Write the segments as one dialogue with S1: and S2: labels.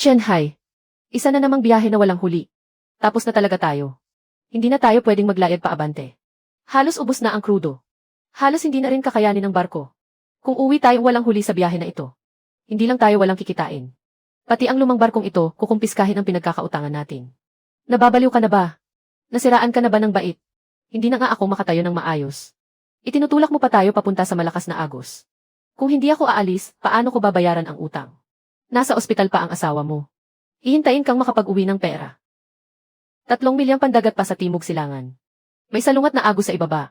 S1: Chen-hai. Isa na namang biyahe na walang huli. Tapos na talaga tayo. Hindi na tayo pwedeng maglayad pa abante. Halos ubos na ang krudo. Halos hindi na rin kakayanin ng barko. Kung uwi tayong walang huli sa biyahe na ito, hindi lang tayo walang kikitain. Pati ang lumang barkong ito, kukumpiskahin ang pinagkakautangan natin. Nababaliw ka na ba? Nasiraan ka na ba ng bait? Hindi na nga ako makatayo ng maayos. Itinutulak mo pa tayo papunta sa malakas na agos. Kung hindi ako aalis, paano ko babayaran ang utang? Nasa ospital pa ang asawa mo. Hihintayin kang makapag-uwi ng pera. 3 milyang pandagat pa sa timog silangan. May salungat na agos sa ibaba.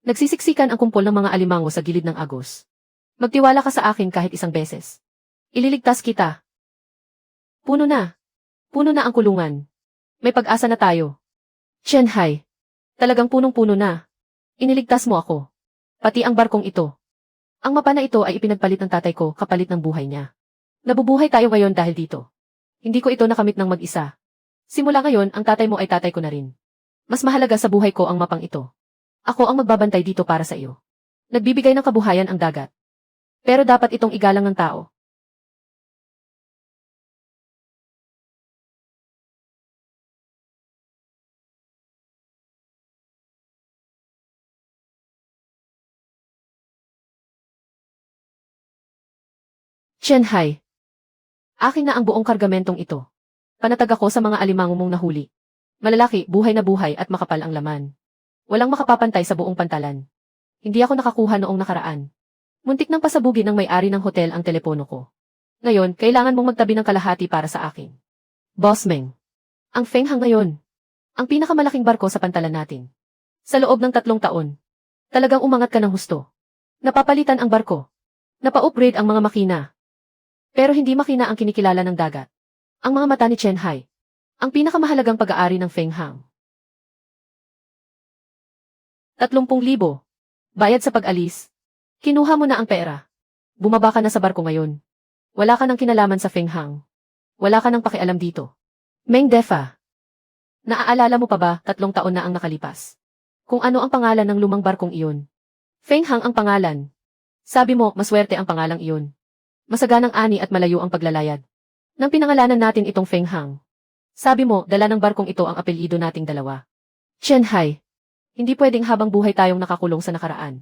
S1: Nagsisiksikan ang kumpol ng mga alimango sa gilid ng agos. Magtiwala ka sa akin kahit isang beses. Ililigtas kita. Puno na. Puno na ang kulungan. May pag-asa na tayo. Chen-hai. Talagang punong-puno na. Iniligtas mo ako. Pati ang barkong ito. Ang mapa na ito ay ipinagpalit ng tatay ko kapalit ng buhay niya. Nabubuhay tayo ngayon dahil dito. Hindi ko ito nakamit ng mag-isa. Simula ngayon, ang tatay mo ay tatay ko na rin. Mas mahalaga sa buhay ko ang mapang ito. Ako ang magbabantay dito para sa iyo. Nagbibigay ng kabuhayan ang dagat. Pero dapat itong igalang ng tao. Chen-hai. Akin na ang buong kargamentong ito. Panatag ako sa mga alimango mong nahuli. Malalaki, buhay na buhay at makapal ang laman. Walang makapapantay sa buong pantalan. Hindi ako nakakuha noong nakaraan. Muntik nang pasabugin ng may-ari ng hotel ang telepono ko. Ngayon, kailangan mong magtabi ng kalahati para sa akin. Boss Meng. Ang Feng Hang ngayon. Ang pinakamalaking barko sa pantalan natin. Sa loob ng 3 taon. Talagang umangat ka ng husto. Napapalitan ang barko. Napa-upgrade ang mga makina. Pero hindi makina ang kinikilala ng dagat. Ang mga mata ni Chen-hai. Ang pinakamahalagang pag-aari ng Feng Hang. 30,000. Bayad sa pag-alis. Kinuha mo na ang pera. Bumaba ka na sa barko ngayon. Wala ka ng kinalaman sa Feng Hang. Wala ka ng pakialam dito. Meng Defa. Naaalala mo pa ba, 3 taon na ang nakalipas? Kung ano ang pangalan ng lumang barkong iyon? Feng Hang ang pangalan. Sabi mo, maswerte ang pangalang iyon. Masaganang ani at malayo ang paglalayad. Nang pinangalanan natin itong Feng Hang. Sabi mo, dala ng barkong ito ang apelyido nating dalawa. Chen-hai. Hindi pwedeng habang buhay tayong nakakulong sa nakaraan.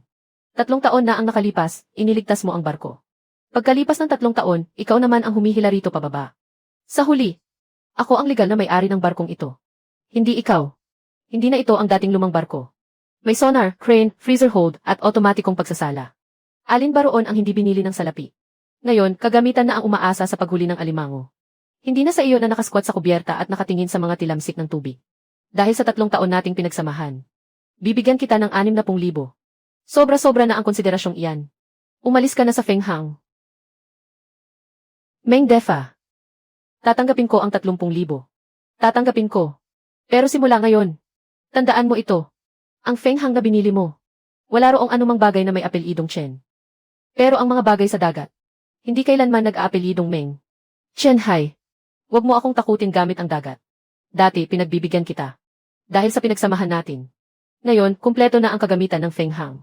S1: 3 taon na ang nakalipas, iniligtas mo ang barko. Pagkalipas ng 3 taon, ikaw naman ang humihila rito pababa. Sa huli, ako ang legal na may-ari ng barkong ito. Hindi ikaw. Hindi na ito ang dating lumang barko. May sonar, crane, freezer hold, at otomatikong pagsasala. Alin ba roon ang hindi binili ng salapi? Ngayon, kagamitan na ang umaasa sa paghuli ng alimango. Hindi na sa iyo na nakasquat sa kubyerta at nakatingin sa mga tilamsik ng tubig. Dahil sa 3 taon nating pinagsamahan. Bibigyan kita ng 60,000. Sobra-sobra na ang konsiderasyong iyan. Umalis ka na sa Feng Hang. Meng Defa. Tatanggapin ko ang 30,000. Tatanggapin ko. Pero simula ngayon, tandaan mo ito. Ang Feng Hang na binili mo. Wala roong anumang bagay na may apelyidong Chen. Pero ang mga bagay sa dagat, hindi kailanman nag-aapelyidong Meng. Chen-hai. Huwag mo akong takutin gamit ang dagat. Dati, pinagbibigyan kita. Dahil sa pinagsamahan natin. Ngayon, kumpleto na ang kagamitan ng Feng Hang.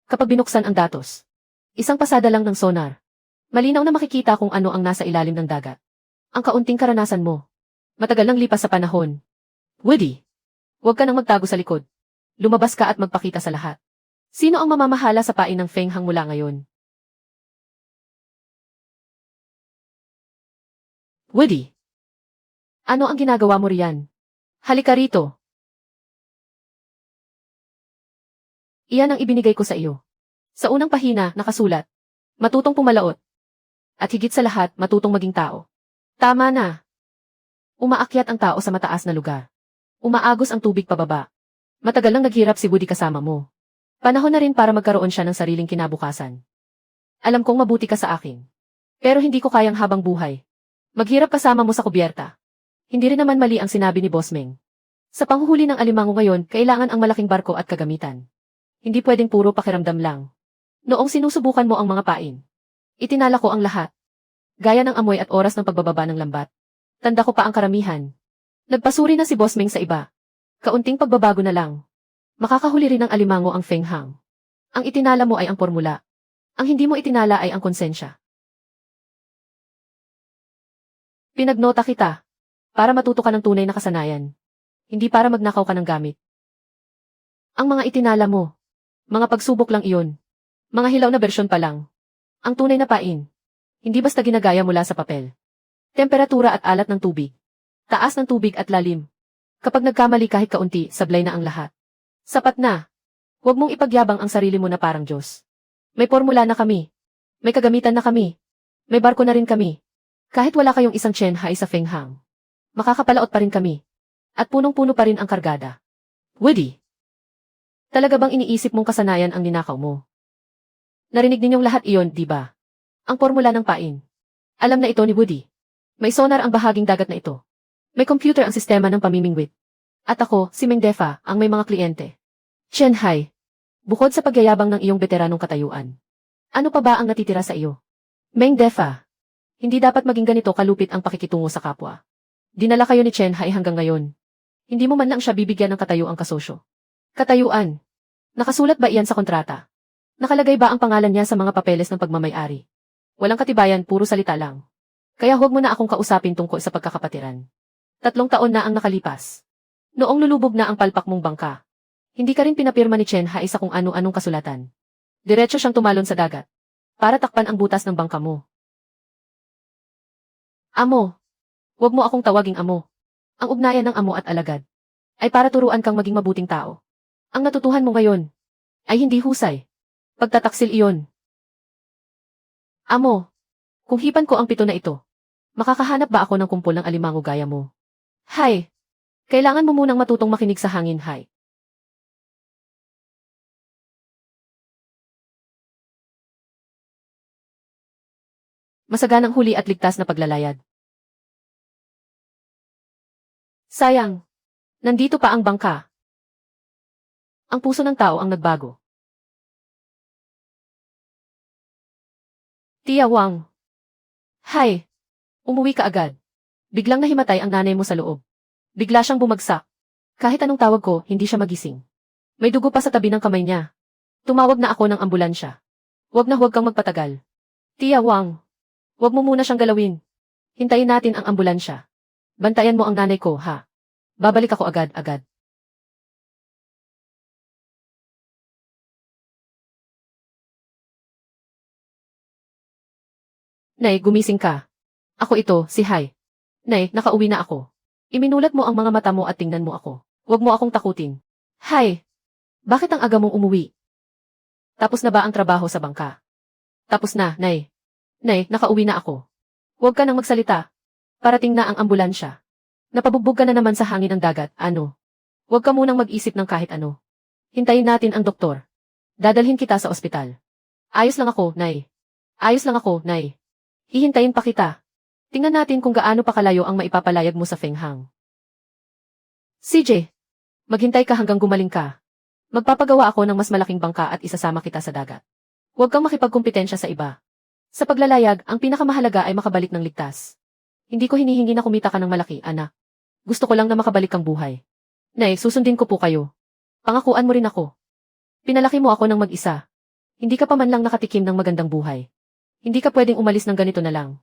S1: Kapag binuksan ang datos, isang pasada lang ng sonar. Malinaw na makikita kung ano ang nasa ilalim ng dagat. Ang kaunting karanasan mo. Matagal nang lipas sa panahon. Woody. Huwag ka nang magtago sa likod. Lumabas ka at magpakita sa lahat. Sino ang mamamahala sa pain ng Feng Hang mula ngayon? Woody. Ano ang ginagawa mo riyan? Halika rito. Iyan ang ibinigay ko sa iyo. Sa unang pahina, nakasulat. Matutong pumalaot. At higit sa lahat, matutong maging tao. Tama na. Umaakyat ang tao sa mataas na lugar. Umaagos ang tubig pababa. Matagal nang naghirap si Woody kasama mo. Panahon na rin para magkaroon siya ng sariling kinabukasan. Alam kong mabuti ka sa akin. Pero hindi ko kayang habang buhay. Maghirap kasama mo sa kubyerta. Hindi rin naman mali ang sinabi ni Boss Meng. Sa panghuhuli ng alimango ngayon, kailangan ang malaking barko at kagamitan. Hindi pwedeng puro pakiramdam lang. Noong sinusubukan mo ang mga pain, itinala ko ang lahat. Gaya ng amoy at oras ng pagbababa ng lambat. Tanda ko pa ang karamihan. Nagpasuri na si Boss Meng sa iba. Kaunting pagbabago na lang. Makakahuli rin ng alimango ang Feng Hang. Ang itinala mo ay ang formula. Ang hindi mo itinala ay ang konsensya. Pinagnota kita. Para matuto ka ng tunay na kasanayan. Hindi para magnakaw ka ng gamit. Ang mga itinala mo. Mga pagsubok lang iyon. Mga hilaw na bersyon pa lang. Ang tunay na pain. Hindi basta ginagaya mula sa papel. Temperatura at alat ng tubig. Taas ng tubig at lalim. Kapag nagkamali kahit kaunti, sablay na ang lahat. Sapat na. Huwag mong ipagyabang ang sarili mo na parang Diyos. May formula na kami. May kagamitan na kami. May barko na rin kami. Kahit wala kayong isang Chen-hai sa Feng Hang. Makakapalaot pa rin kami. At punong-puno pa rin ang kargada. Woody. Talaga bang iniisip mong kasanayan ang ninakaw mo? Narinig ninyong lahat iyon, di ba? Ang formula ng pain. Alam na ito ni Woody. May sonar ang bahaging dagat na ito. May computer ang sistema ng pamimingwit. At ako, si Meng Defa, ang may mga kliyente. Chen-hai. Bukod sa pagyayabang ng iyong veteranong katayuan. Ano pa ba ang natitira sa iyo? Meng Defa. Hindi dapat maging ganito kalupit ang pakikitungo sa kapwa. Dinala kayo ni Chen-hai hanggang ngayon. Hindi mo man lang siya bibigyan ng katayuang kasosyo. Katayuan. Nakasulat ba iyan sa kontrata? Nakalagay ba ang pangalan niya sa mga papeles ng pagmamay-ari? Walang katibayan, puro salita lang. Kaya huwag mo na akong kausapin tungkol sa pagkakapatiran. 3 taon na ang nakalipas. Noong lulubog na ang palpak mong bangka. Hindi ka rin pinapirma ni Chen-hai sa kung ano-anong kasulatan. Diretso siyang tumalon sa dagat. Para takpan ang butas ng bangka mo. Amo. Huwag mo akong tawaging amo. Ang ugnayan ng amo at alagad ay para turuan kang maging mabuting tao. Ang natutuhan mo ngayon ay hindi husay. Pagtataksil iyon. Amo, kung hipan ko ang pito na ito, makakahanap ba ako ng kumpol ng alimango gaya mo? Hay! Kailangan mo munang matutong makinig sa hangin, Hay. Masaganang huli at ligtas na paglalayag. Sayang. Nandito pa ang bangka. Ang puso ng tao ang nagbago. Tia Wang. Hay. Umuwi ka agad. Biglang nahimatay ang nanay mo sa loob. Bigla siyang bumagsak. Kahit anong tawag ko, hindi siya magising. May dugo pa sa tabi ng kamay niya. Tumawag na ako ng ambulansya. Huwag kang magpatagal. Tia Wang. Huwag mo muna siyang galawin. Hintayin natin ang ambulansya. Bantayan mo ang nanay ko, ha? Babalik ako agad-agad. Nay, gumising ka. Ako ito, si Hai. Nay, nakauwi na ako. Iminulat mo ang mga mata mo at tingnan mo ako. Huwag mo akong takutin. Hai! Bakit ang aga mong umuwi? Tapos na ba ang trabaho sa bangka? Tapos na, Nay. Nay, nakauwi na ako. Huwag ka nang magsalita. Parating na ang ambulansya. Napabugbog ka na naman sa hangin ng dagat, ano? Huwag ka munang mag-isip ng kahit ano. Hintayin natin ang doktor. Dadalhin kita sa ospital. Ayos lang ako, Nay. Ayos lang ako, Nay. Hihintayin pa kita. Tingnan natin kung gaano pa kalayo ang maipapalayag mo sa Feng Hang. CJ, maghintay ka hanggang gumaling ka. Magpapagawa ako ng mas malaking bangka at isasama kita sa dagat. Huwag kang makipagkumpetensya sa iba. Sa paglalayag, ang pinakamahalaga ay makabalik ng ligtas. Hindi ko hinihingi na kumita ka ng malaki, anak. Gusto ko lang na makabalik kang buhay. Nay, susundin ko po kayo. Pangakuan mo rin ako. Pinalaki mo ako ng mag-isa. Hindi ka pa man lang nakatikim ng magandang buhay. Hindi ka pwedeng umalis ng ganito na lang.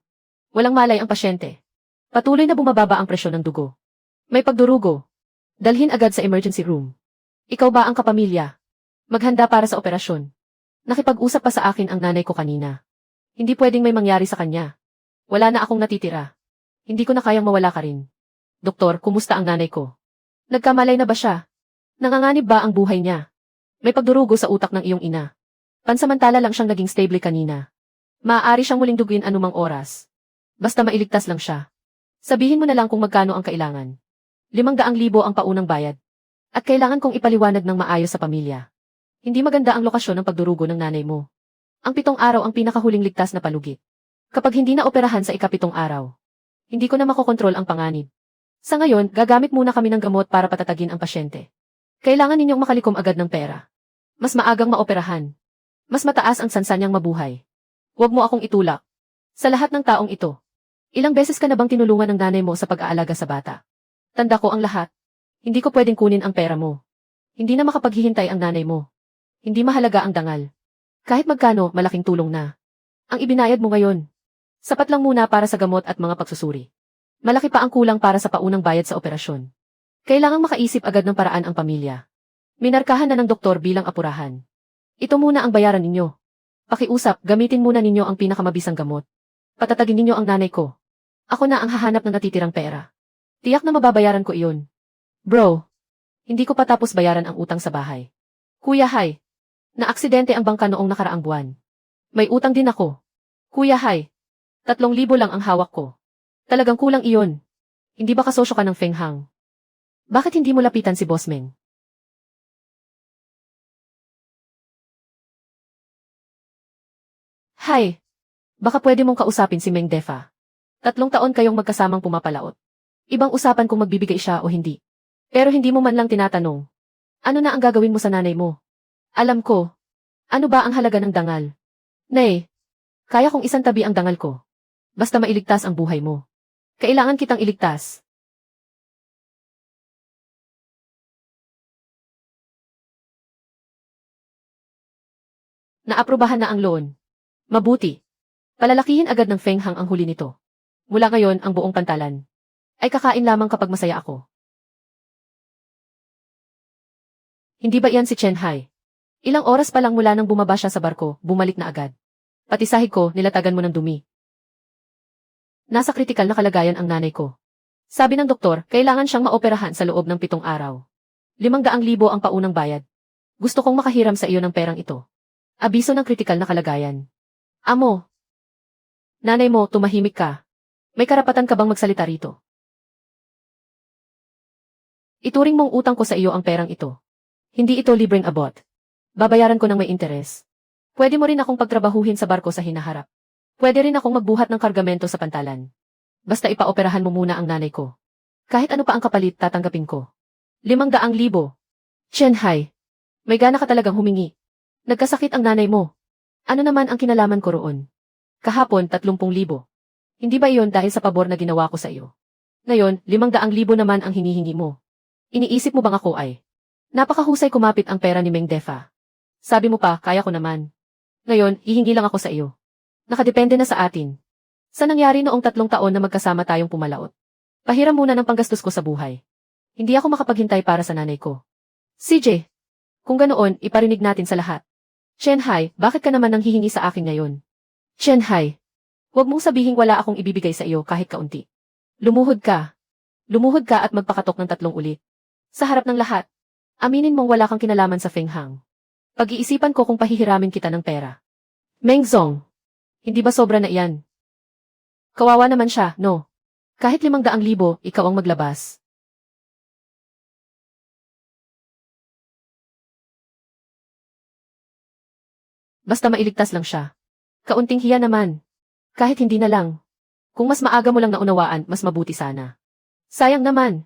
S1: Walang malay ang pasyente. Patuloy na bumababa ang presyon ng dugo. May pagdurugo. Dalhin agad sa emergency room. Ikaw ba ang kapamilya? Maghanda para sa operasyon. Nakipag-usap pa sa akin ang nanay ko kanina. Hindi pwedeng may mangyari sa kanya. Wala na akong natitira. Hindi ko na kayang mawala ka rin. Doktor, kumusta ang nanay ko? Nagkamalay na ba siya? Nanganganib ba ang buhay niya? May pagdurugo sa utak ng iyong ina. Pansamantala lang siyang naging stable kanina. Maaari siyang muling duguin anumang oras. Basta mailigtas lang siya. Sabihin mo na lang kung magkano ang kailangan. 500,000 ang paunang bayad. At kailangan kong ipaliwanag ng maayos sa pamilya. Hindi maganda ang lokasyon ng pagdurugo ng nanay mo. Ang 7 araw ang pinakahuling ligtas na palugit. Kapag hindi na operahan sa ika-7 araw, hindi ko na makokontrol ang panganib. Sa ngayon, gagamit muna kami ng gamot para patatagin ang pasyente. Kailangan ninyong makalikom agad ng pera. Mas maagang maoperahan. Mas mataas ang sansa niyang mabuhay. Huwag mo akong itulak. Sa lahat ng taong ito, ilang beses ka na bang tinulungan ng nanay mo sa pag-aalaga sa bata? Tanda ko ang lahat. Hindi ko pwedeng kunin ang pera mo. Hindi na makapaghihintay ang nanay mo. Hindi mahalaga ang dangal. Kahit magkano, malaking tulong na. Ang ibinayad mo ngayon. Sapat lang muna para sa gamot at mga pagsusuri. Malaki pa ang kulang para sa paunang bayad sa operasyon. Kailangang makaisip agad ng paraan ang pamilya. Minarkahan na ng doktor bilang apurahan. Ito muna ang bayaran ninyo. Pakiusap, gamitin muna ninyo ang pinakamabisang gamot. Patatagin ninyo ang nanay ko. Ako na ang hahanap ng natitirang pera. Tiyak na mababayaran ko iyon. Bro, hindi ko pa tapos bayaran ang utang sa bahay. Kuya Hay, na-aksidente ang bangka noong nakaraang buwan. May utang din ako. Kuya Hay, 3,000 lang ang hawak ko. Talagang kulang iyon. Hindi ba kasosyo ka ng Feng Hang? Bakit hindi mo lapitan si Boss Meng? Hay, baka pwede mong kausapin si Meng Defa. 3 taon kayong magkasamang pumapalaot. Ibang usapan kung magbibigay siya o hindi. Pero hindi mo man lang tinatanong. Ano na ang gagawin mo sa nanay mo? Alam ko. Ano ba ang halaga ng dangal? Nay, kaya kong isang tabi ang dangal ko. Basta mailigtas ang buhay mo. Kailangan kitang iligtas. Naaprubahan na ang loan. Mabuti. Palalakihin agad ng Feng Hang ang huli nito. Mula ngayon ang buong pantalan. Ay kakain lamang kapag masaya ako. Hindi ba iyan si Chen Hai? Ilang oras pa lang mula nang bumaba siya sa barko, bumalik na agad. Pati sahig ko, nilatagan mo ng dumi. Nasa kritikal na kalagayan ang nanay ko. Sabi ng doktor, kailangan siyang maoperahan sa loob ng 7 araw. 500,000 ang paunang bayad. Gusto kong makahiram sa iyo ng perang ito. Abiso ng kritikal na kalagayan. Amo. Nanay mo, tumahimik ka. May karapatan ka bang magsalita rito? Ituring mong utang ko sa iyo ang perang ito. Hindi ito libreng abot. Babayaran ko ng may interes. Pwede mo rin akong pagtrabahuhin sa barko sa hinaharap. Pwede rin akong magbuhat ng kargamento sa pantalan. Basta ipaoperahan mo muna ang nanay ko. Kahit ano pa ang kapalit, tatanggapin ko. 500,000. Chen Hai, may gana ka talagang humingi. Nagkasakit ang nanay mo. Ano naman ang kinalaman ko roon? Kahapon, 30,000. Hindi ba iyon dahil sa pabor na ginawa ko sa iyo? Ngayon, 500,000 naman ang hinihingi mo. Iniisip mo bang ako ay? Napakahusay kumapit ang pera ni Meng Defa. Sabi mo pa, kaya ko naman. Ngayon, hihingi lang ako sa iyo. Nakadepende na sa atin. Sa nangyari noong 3 taon na magkasama tayong pumalaot. Pahiram muna ng panggastos ko sa buhay. Hindi ako makapaghintay para sa nanay ko. CJ, kung ganoon, iparinig natin sa lahat. Chen Hai, bakit ka naman nang hihingi sa akin ngayon? Chen Hai, huwag mong sabihing wala akong ibibigay sa iyo kahit kaunti. Lumuhod ka. Lumuhod ka at magpakatok ng 3 ulit. Sa harap ng lahat. Aminin mong wala kang kinalaman sa Feng Hang. Pag-iisipan ko kung pahihiramin kita ng pera. Meng Zong, hindi ba sobra na iyan? Kawawa naman siya, no? Kahit 500,000, ikaw ang maglabas. Basta mailigtas lang siya. Kaunting hiya naman. Kahit hindi na lang. Kung mas maaga mo lang naunawaan, mas mabuti sana. Sayang naman.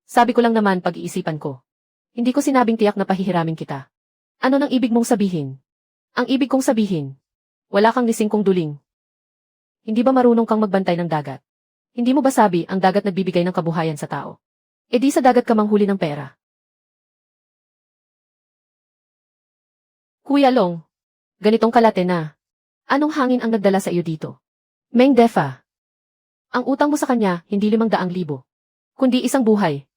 S1: Sabi ko lang naman pag-iisipan ko. Hindi ko sinabing tiyak na pahihiramin kita. Ano nang ibig mong sabihin? Ang ibig kong sabihin, wala kang nisingkong duling. Hindi ba marunong kang magbantay ng dagat? Hindi mo ba sabi ang dagat nagbibigay ng kabuhayan sa tao? E di sa dagat ka manghuli ng pera. Kuya Long, ganitong kalate na. Anong hangin ang nagdala sa iyo dito? Meng Defa, ang utang mo sa kanya hindi 500,000, kundi isang buhay.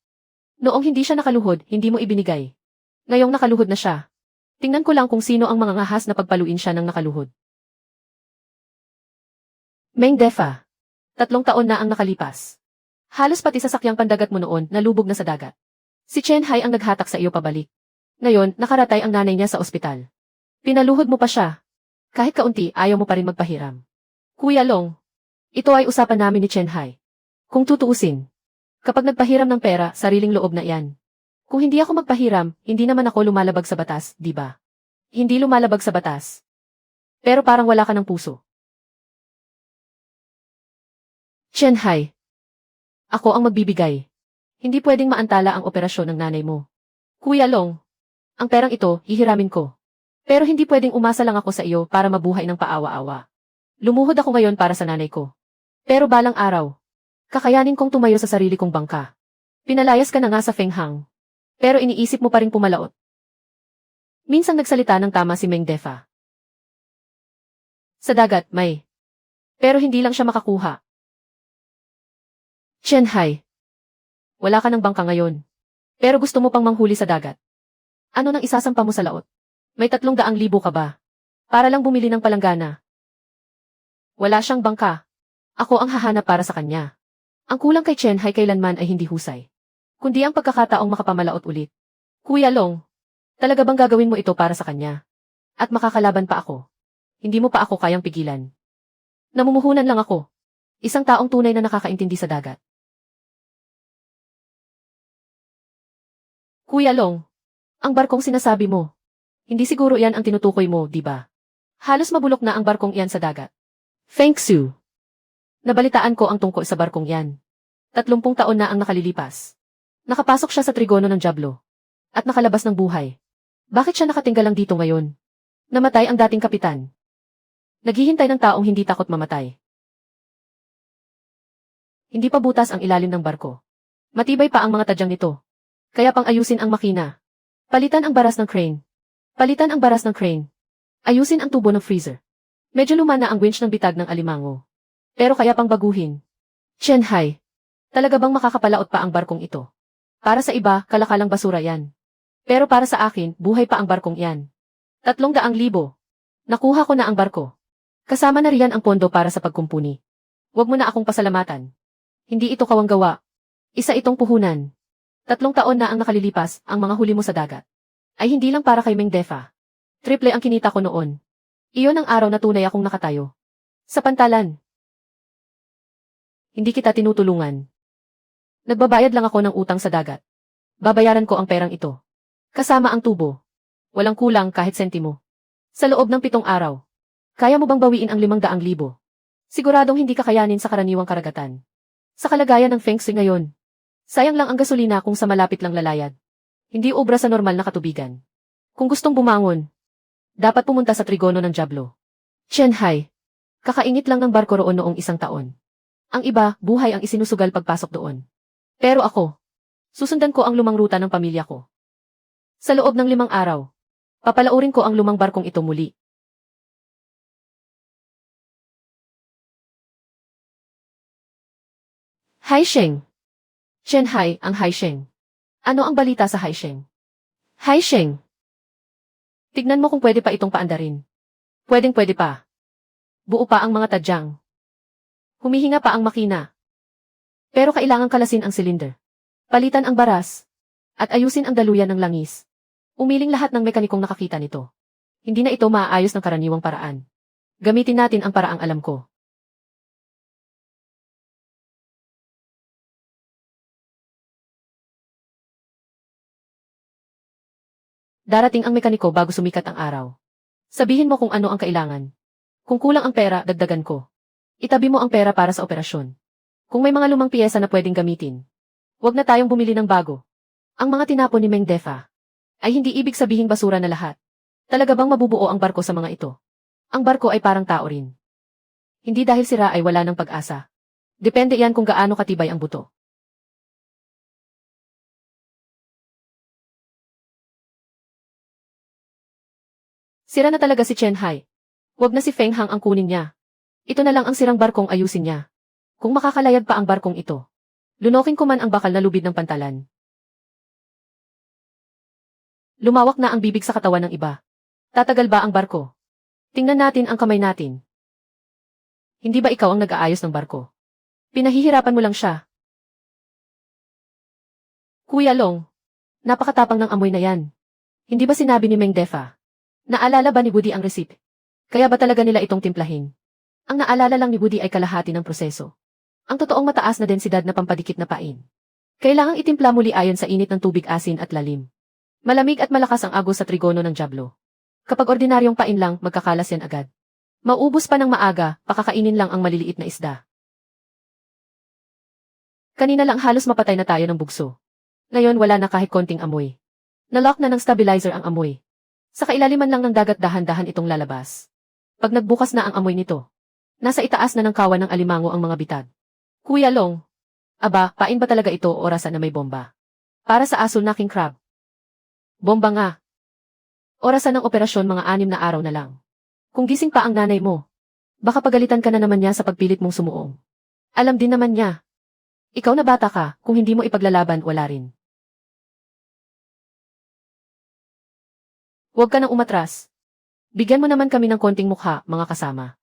S1: Noong hindi siya nakaluhod, hindi mo ibinigay. Ngayong nakaluhod na siya. Tingnan ko lang kung sino ang mga ngahas na pagpaluin siya ng nakaluhod. Meng Defa, 3 taon na ang nakalipas. Halos pati sasakyang pandagat mo noon nalubog na sa dagat. Si Chen Hai ang naghatak sa iyo pabalik. Ngayon, nakaratay ang nanay niya sa ospital. Pinaluhod mo pa siya. Kahit kaunti, ayaw mo pa rin magpahiram. Kuya Long, ito ay usapan namin ni Chen Hai. Kung tutuusin, kapag nagpahiram ng pera, sariling loob na iyan. Kung hindi ako magpahiram, hindi naman ako lumalabag sa batas, di ba? Hindi lumalabag sa batas. Pero parang wala ka ng puso. Chen Hai, ako ang magbibigay. Hindi pwedeng maantala ang operasyon ng nanay mo. Kuya Long, ang perang ito, hihiramin ko. Pero hindi pwedeng umasa lang ako sa iyo para mabuhay ng paawa-awa. Lumuhod ako ngayon para sa nanay ko. Pero balang araw, kakayanin kong tumayo sa sarili kong bangka. Pinalayas ka na nga sa Feng Hang. Pero iniisip mo pa rin pumalaot. Minsang nagsalita ng tama si Meng Defa. Sa dagat, may. Pero hindi lang siya makakuha. Chen-hai, wala ka ng bangka ngayon. Pero gusto mo pang manghuli sa dagat. Ano nang isasampa mo sa laot? May 300,000 ka ba? Para lang bumili ng palanggana. Wala siyang bangka. Ako ang hahanap para sa kanya. Ang kulang kay Chen-hai kailanman ay hindi husay, kundi ang pagkakataong makapamalaot ulit. Kuya Long, talaga bang gagawin mo ito para sa kanya? At makakalaban pa ako. Hindi mo pa ako kayang pigilan. Namumuhunan lang ako. Isang taong tunay na nakakaintindi sa dagat. Kuya Long, ang barkong sinasabi mo. Hindi siguro yan ang tinutukoy mo, di ba? Halos mabulok na ang barkong iyan sa dagat. Feng Su. Nabalitaan ko ang tungkol sa barkong yan. 30 taon na ang nakalilipas. Nakapasok siya sa trigono ng Diablo. At nakalabas ng buhay. Bakit siya nakatinggalang dito ngayon? Namatay ang dating kapitan. Naghihintay ng taong hindi takot mamatay. Hindi pa butas ang ilalim ng barko. Matibay pa ang mga tadyang nito. Kaya pang ayusin ang makina. Palitan ang baras ng crane. Palitan ang baras ng crane. Ayusin ang tubo ng freezer. Medyo luma na ang winch ng bitag ng alimango. Pero kaya pang baguhin. Chen-hai, talaga bang makakapalaot pa ang barkong ito? Para sa iba, kalakalang basura yan. Pero para sa akin, buhay pa ang barkong yan. 300,000. Nakuha ko na ang barko. Kasama na riyan ang pondo para sa pagkumpuni. Huwag mo na akong pasalamatan. Hindi ito kawang gawa. Isa itong puhunan. 3 taon na ang nakalilipas, ang mga huli mo sa dagat. Ay hindi lang para kay Meng Defa. Triple ang kinita ko noon. Iyon ang araw na tunay akong nakatayo. Sa pantalan. Hindi kita tinutulungan. Nagbabayad lang ako ng utang sa dagat. Babayaran ko ang perang ito. Kasama ang tubo. Walang kulang kahit sentimo. Sa loob ng 7 araw. Kaya mo bang bawiin ang 500,000? Siguradong hindi kakayanin sa karaniwang karagatan. Sa kalagayan ng Feng Shui ngayon. Sayang lang ang gasolina kung sa malapit lang lalayad. Hindi obra sa normal na katubigan. Kung gustong bumangon, dapat pumunta sa trigono ng Diablo. Chen-hai, kakaingit lang ng barko roon noong 1 taon. Ang iba, buhay ang isinusugal pagpasok doon. Pero ako, susundan ko ang lumang ruta ng pamilya ko. Sa loob ng 5 araw, papalaurin ko ang lumang barkong ito muli. Haisheng. Chen-hai, ang Haisheng. Ano ang balita sa Haisheng? Haisheng. Tignan mo kung pwede pa itong paandarin. Pwedeng-pwede pa. Buo pa ang mga tadyang. Humihinga pa ang makina. Pero kailangang kalasin ang cylinder. Palitan ang baras. At ayusin ang daluyan ng langis. Umiling lahat ng mekanikong nakakita nito. Hindi na ito maaayos ng karaniwang paraan. Gamitin natin ang paraang alam ko. Darating ang mekaniko bago sumikat ang araw. Sabihin mo kung ano ang kailangan. Kung kulang ang pera, dagdagan ko. Itabi mo ang pera para sa operasyon. Kung may mga lumang piyesa na pwedeng gamitin, huwag na tayong bumili ng bago. Ang mga tinapon ni Meng Defa ay hindi ibig sabihing basura na lahat. Talaga bang mabubuo ang barko sa mga ito? Ang barko ay parang tao rin. Hindi dahil sira ay wala ng pag-asa. Depende yan kung gaano katibay ang buto. Sira na talaga si Chen-hai. Huwag na si Feng Hang ang kunin niya. Ito na lang ang sirang barkong ayusin niya. Kung makakalayag pa ang barkong ito, lunokin ko man ang bakal na lubid ng pantalan. Lumawak na ang bibig sa katawan ng iba. Tatagal ba ang barko? Tingnan natin ang kamay natin. Hindi ba ikaw ang nag-aayos ng barko? Pinahihirapan mo lang siya. Kuya Long, napakatapang ng amoy na yan. Hindi ba sinabi ni Meng Defa? Naalala ba ni Woody ang recipe? Kaya ba talaga nila itong timplahin? Ang naalala lang ni Woody ay kalahati ng proseso. Ang totoong mataas na densidad na pampadikit na pain. Kailangang itimpla muli ayon sa init ng tubig asin at lalim. Malamig at malakas ang agos sa trigono ng Diablo. Kapag ordinaryong pain lang, magkakalas yan agad. Maubos pa ng maaga, pakakainin lang ang maliliit na isda. Kanina lang halos mapatay na tayo ng bugso. Ngayon wala na kahit konting amoy. Nalock na ng stabilizer ang amoy. Sa kailaliman lang ng dagat dahan-dahan itong lalabas. Pag nagbukas na ang amoy nito, nasa itaas na ng kawan ng alimango ang mga bitag. Kuya Long, aba, pain ba talaga ito o orasan na may bomba? Para sa asul na king crab. Bomba nga. Orasan ng operasyon mga 6 na araw na lang. Kung gising pa ang nanay mo, baka pagalitan ka na naman niya sa pagpilit mong sumuong. Alam din naman niya. Ikaw na bata ka, kung hindi mo ipaglalaban, wala rin. Huwag ka nang umatras. Bigyan mo naman kami ng konting mukha, mga kasama.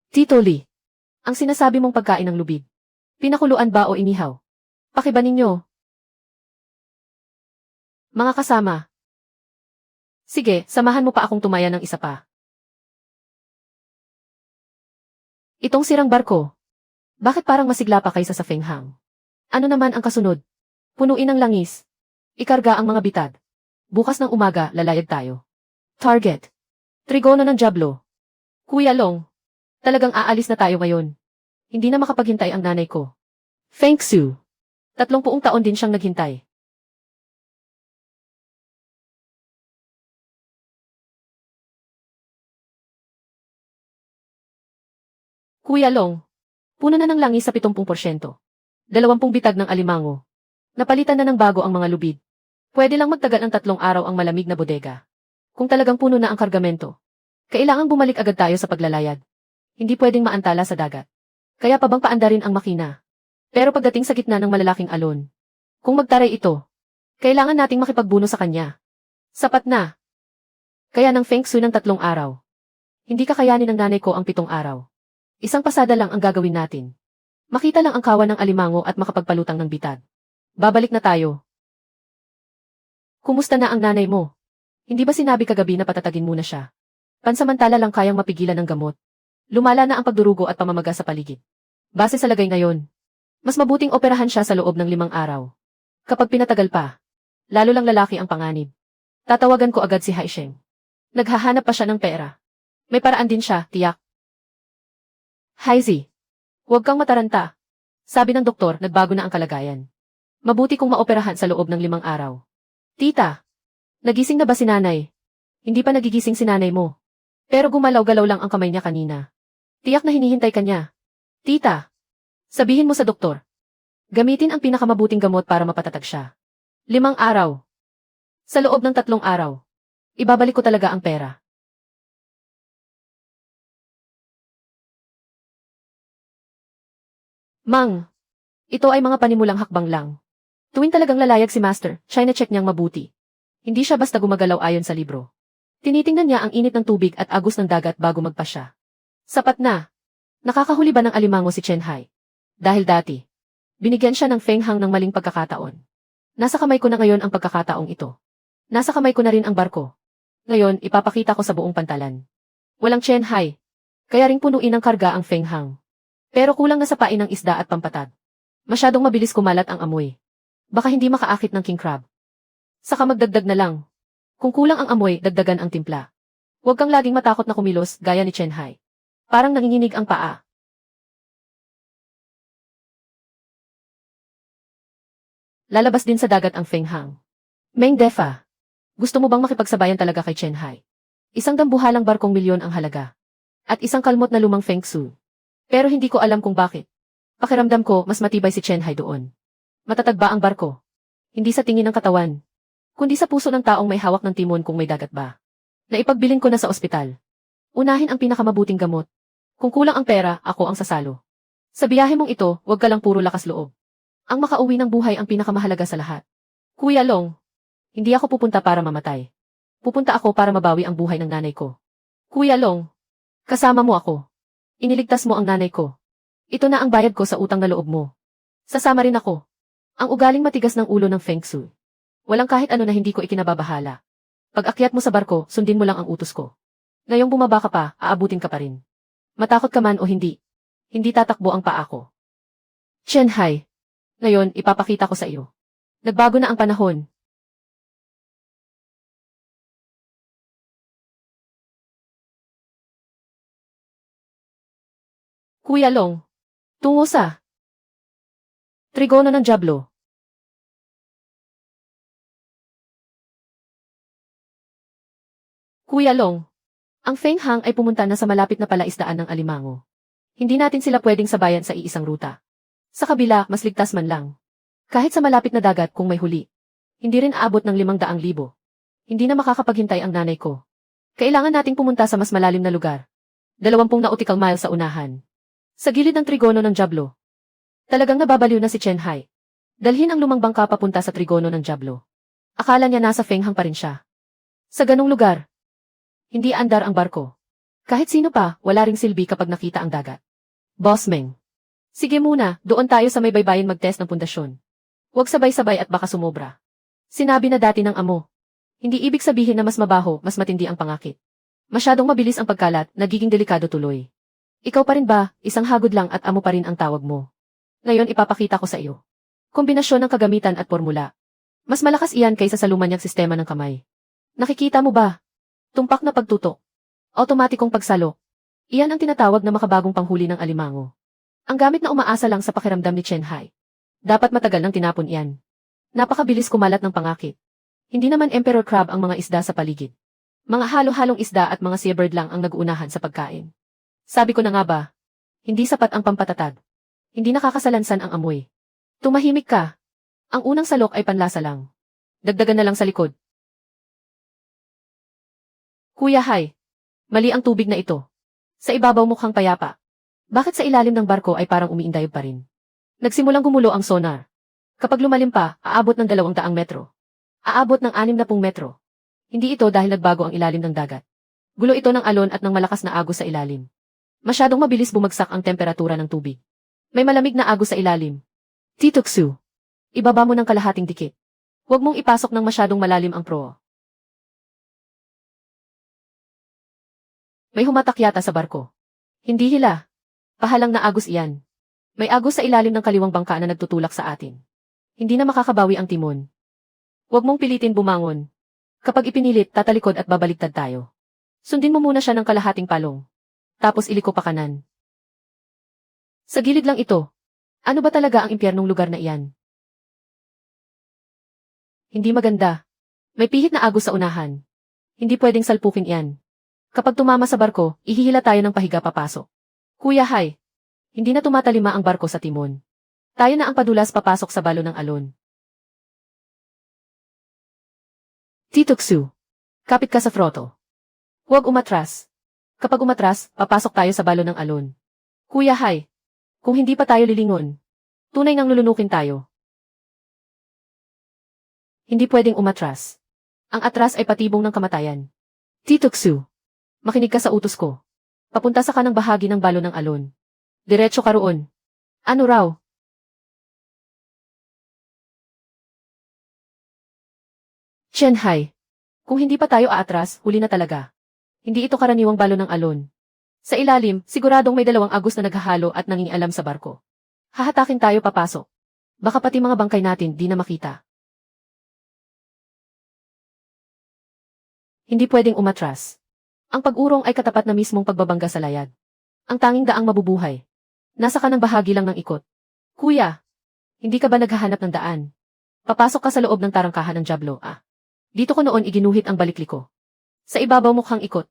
S1: Tito Lee, ang sinasabi mong pagkain ng lubid. Pinakuluan ba o inihaw? Pakiba ninyo. Mga kasama. Sige, samahan mo pa akong tumaya ng isa pa. Itong sirang barko. Bakit parang masigla pa kaysa sa Fenghang? Ano naman ang kasunod? Punuin ng langis. Ikarga ang mga bitad. Bukas ng umaga, lalayag tayo. Target. Trigono ng Diablo. Kuya Long. Talagang aalis na tayo ngayon. Hindi na makapaghintay ang nanay ko. Feng Su. 30 taon din siyang naghintay. Kuya Long. Puno na ng langis sa 70%. 20 bitag ng alimango. Napalitan na ng bago ang mga lubid. Pwede lang magtagal ng 3 araw ang malamig na bodega. Kung talagang puno na ang kargamento, kailangang bumalik agad tayo sa paglalayag. Hindi pwedeng maantala sa dagat. Kaya pa bang paandarin ang makina? Pero pagdating sa gitna ng malalaking alon, kung magtaray ito, kailangan nating makipagbuno sa kanya. Sapat na. Kaya ng Feng Shui ng 3 araw. Hindi kakayanin ng nanay ko ang 7 araw. Isang pasada lang ang gagawin natin. Makita lang ang kawan ng alimango at makapagpalutang ng bitad. Babalik na tayo. Kumusta na ang nanay mo? Hindi ba sinabi kagabi na patatagin muna siya? Pansamantala lang kayang mapigilan ng gamot. Lumala na ang pagdurugo at pamamaga sa paligid. Base sa lagay ngayon, mas mabuting operahan siya sa loob ng 5 araw. Kapag pinatagal pa, lalo lang lalaki ang panganib. Tatawagan ko agad si Haisheng. Naghahanap pa siya ng pera. May paraan din siya, tiyak. Haizi, huwag kang mataranta. Sabi ng doktor, nagbago na ang kalagayan. Mabuti kung maoperahan sa loob ng 5 araw. Tita, nagising na ba si nanay? Hindi pa nagigising si nanay mo. Pero gumalaw-galaw lang ang kamay niya kanina. Tiyak na hinihintay ka niya. Tita, sabihin mo sa doktor. Gamitin ang pinakamabuting gamot para mapatatag siya. 5 araw. Sa loob ng 3 araw. Ibabalik ko talaga ang pera. Mang, ito ay mga panimulang hakbang lang. Tuwing talagang lalayag si Master, china-check niyang mabuti. Hindi siya basta gumagalaw ayon sa libro. Tinitingnan niya ang init ng tubig at agos ng dagat bago magpasya. Sapat na. Nakakahuli ba ng alimango si Chen Hai? Dahil dati, binigyan siya ng Feng Hang ng maling pagkakataon. Nasa kamay ko na ngayon ang pagkakataong ito. Nasa kamay ko na rin ang barko. Ngayon, ipapakita ko sa buong pantalan. Walang Chen Hai. Kaya ring punuin ng karga ang Feng Hang. Pero kulang na sa pain ng isda at pampatag. Masyadong mabilis kumalat ang amoy. Baka hindi makaakit ng king crab. Saka magdagdag na lang. Kung kulang ang amoy, dagdagan ang timpla. Huwag kang laging matakot na kumilos gaya ni Chen Hai. Parang nanginginig ang paa. Lalabas din sa dagat ang Feng Hang. Meng Defa, gusto mo bang makipagsabayan talaga kay Chen Hai? Isang dambuhalang barkong milyon ang halaga. At isang kalmot na lumang Feng Shui. Pero hindi ko alam kung bakit. Pakiramdam ko, mas matibay si Chen Hai doon. Matatag ba ang barko? Hindi sa tingin ng katawan, kundi sa puso ng taong may hawak ng timon kung may dagat ba. Naipagbilin ko na sa ospital. Unahin ang pinakamabuting gamot. Kung kulang ang pera, ako ang sasalo. Sa biyahe mong ito, huwag ka lang puro lakas loob. Ang makauwi ng buhay ang pinakamahalaga sa lahat. Kuya Long, hindi ako pupunta para mamatay. Pupunta ako para mabawi ang buhay ng nanay ko. Kuya Long, kasama mo ako. Iniligtas mo ang nanay ko. Ito na ang bayad ko sa utang na loob mo. Sasama rin ako. Ang ugaling matigas ng ulo ng Feng Shui. Walang kahit ano na hindi ko ikinababahala. Pag akyat mo sa barko, sundin mo lang ang utos ko. Ngayong bumaba ka pa, aabutin ka pa rin. Matakot ka man o hindi. Hindi tatakbo ang paa ko. Chen Hai. Ngayon, ipapakita ko sa iyo. Nagbago na ang panahon. Kuya Long. Tungo sa Trigono ng Diablo. Kuya Long. Ang Feng Hang ay pumunta na sa malapit na palaisdaan ng alimango. Hindi natin sila pwedeng sabayan sa iisang ruta. Sa kabila, mas ligtas man lang. Kahit sa malapit na dagat kung may huli. Hindi rin aabot ng 500,000. Hindi na makakapaghintay ang nanay ko. Kailangan nating pumunta sa mas malalim na lugar. 20 nautical mile sa unahan. Sa gilid ng trigono ng Diablo. Talagang nababaliw na si Chen Hai. Dalhin ang lumang bangka papunta sa trigono ng Diablo. Akala niya nasa Fenghang pa rin siya. Sa ganung lugar, hindi andar ang barko. Kahit sino pa, wala ring silbi kapag nakita ang dagat. Boss Meng. Sige muna, doon tayo sa may baybayin mag-test ng pundasyon. Huwag sabay-sabay at baka sumobra. Sinabi na dati ng amo. Hindi ibig sabihin na mas mabaho, mas matindi ang pangakit. Masyadong mabilis ang pagkalat, nagiging delikado tuloy. Ikaw pa rin ba, isang hagod lang at amo pa rin ang tawag mo. Ngayon ipapakita ko sa iyo. Kombinasyon ng kagamitan at formula. Mas malakas iyan kaysa sa lumanyang sistema ng kamay. Nakikita mo ba? Tumpak na pagtutok. Automatikong pagsalo. Iyan ang tinatawag na makabagong panghuli ng alimango. Ang gamit na umaasa lang sa pakiramdam ni Chen Hai. Dapat matagal nang tinapon iyan. Napakabilis kumalat ng pangakit. Hindi naman emperor crab ang mga isda sa paligid. Mga halo-halong isda at mga seabird lang ang nag-uunahan sa pagkain. Sabi ko na nga ba, hindi sapat ang pampatatag. Hindi nakakasalansan ang amoy. Tumahimik ka. Ang unang salok ay panlasa lang. Dagdagan na lang sa likod. Kuya Hai, mali ang tubig na ito. Sa ibabaw mukhang payapa. Bakit sa ilalim ng barko ay parang umiindayob pa rin? Nagsimulang gumulo ang sonar. Kapag lumalim pa, aabot ng 200 metro. Aabot ng 60 metro. Hindi ito dahil nagbago ang ilalim ng dagat. Gulo ito ng alon at ng malakas na agos sa ilalim. Masyadong mabilis bumagsak ang temperatura ng tubig. May malamig na agos sa ilalim. Tito Xu, ibaba mo ng kalahating dikit. Huwag mong ipasok ng masyadong malalim ang proa. May humatak yata sa barko. Hindi hila. Pahalang na agos iyan. May agos sa ilalim ng kaliwang bangka na nagtutulak sa atin. Hindi na makakabawi ang timon. Huwag mong pilitin bumangon. Kapag ipinilit, tatalikod at babaliktad tayo. Sundin mo muna siya ng kalahating palong. Tapos iliko pa kanan. Sa gilid lang ito. Ano ba talaga ang impyernong lugar na iyan? Hindi maganda. May pihit na agos sa unahan. Hindi pwedeng salpukin iyan. Kapag tumama sa barko, ihihila tayo ng pahiga papasok. Kuya Hai, hindi na tumatalima ang barko sa timon. Tayo na ang padulas papasok sa balo ng alon. Tito Xu, kapit ka sa throttle. Huwag umatras. Kapag umatras, papasok tayo sa balo ng alon. Kuya Hai, kung hindi pa tayo lilingon, tunay nang lulunukin tayo. Hindi pwedeng umatras. Ang atras ay patibong ng kamatayan. Tito Xu, makinig ka sa utos ko. Papunta sa kanang bahagi ng balo ng alon. Diretso ka roon. Ano raw? Chen Hai, kung hindi pa tayo aatras, huli na talaga. Hindi ito karaniwang balo ng alon. Sa ilalim, siguradong may 2 agos na naghahalo at nangingialam sa barko. Hahatakin tayo papasok. Baka pati mga bangkay natin di na makita. Hindi pwedeng umatras. Ang pag-urong ay katapat na mismong pagbabangga sa layag. Ang tanging daang mabubuhay. Nasa kanang bahagi lang ng ikot. Kuya, hindi ka ba naghahanap ng daan? Papasok ka sa loob ng tarangkahan ng Diablo, ah. Dito ko noon iginuhit ang balikliko. Sa ibabaw mukhang ikot.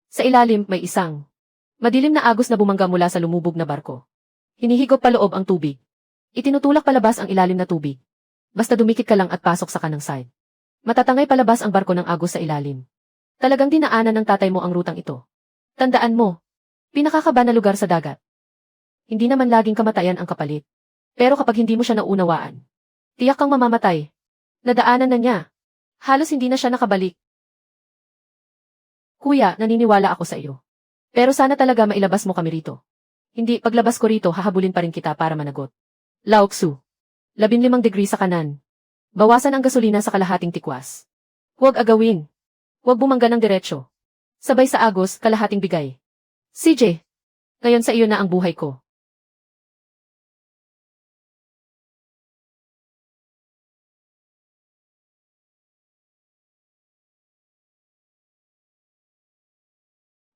S1: Sa ilalim may isang madilim na agos na bumangga mula sa lumubog na barko. Hinihigop paloob ang tubig. Itinutulak palabas ang ilalim na tubig. Basta dumikit ka lang at pasok sa kanang side. Matatangay palabas ang barko ng agos sa ilalim. Talagang dinaanan ng tatay mo ang rutang ito. Tandaan mo, pinakakaba na lugar sa dagat. Hindi naman laging kamatayan ang kapalit. Pero kapag hindi mo siya naunawaan, tiyak kang mamamatay. Nadaanan na niya. Halos hindi na siya nakabalik. Kuya, naniniwala ako sa iyo. Pero sana talaga mailabas mo kami rito. Hindi, paglabas ko rito, hahabulin pa rin kita para managot. Lao Xu. 15 degree sa kanan. Bawasan ang gasolina sa kalahating tikwas. Huwag agawin. Huwag bumangga ng diretsyo. Sabay sa agos, kalahating bigay. CJ. Ngayon sa iyo na ang buhay ko.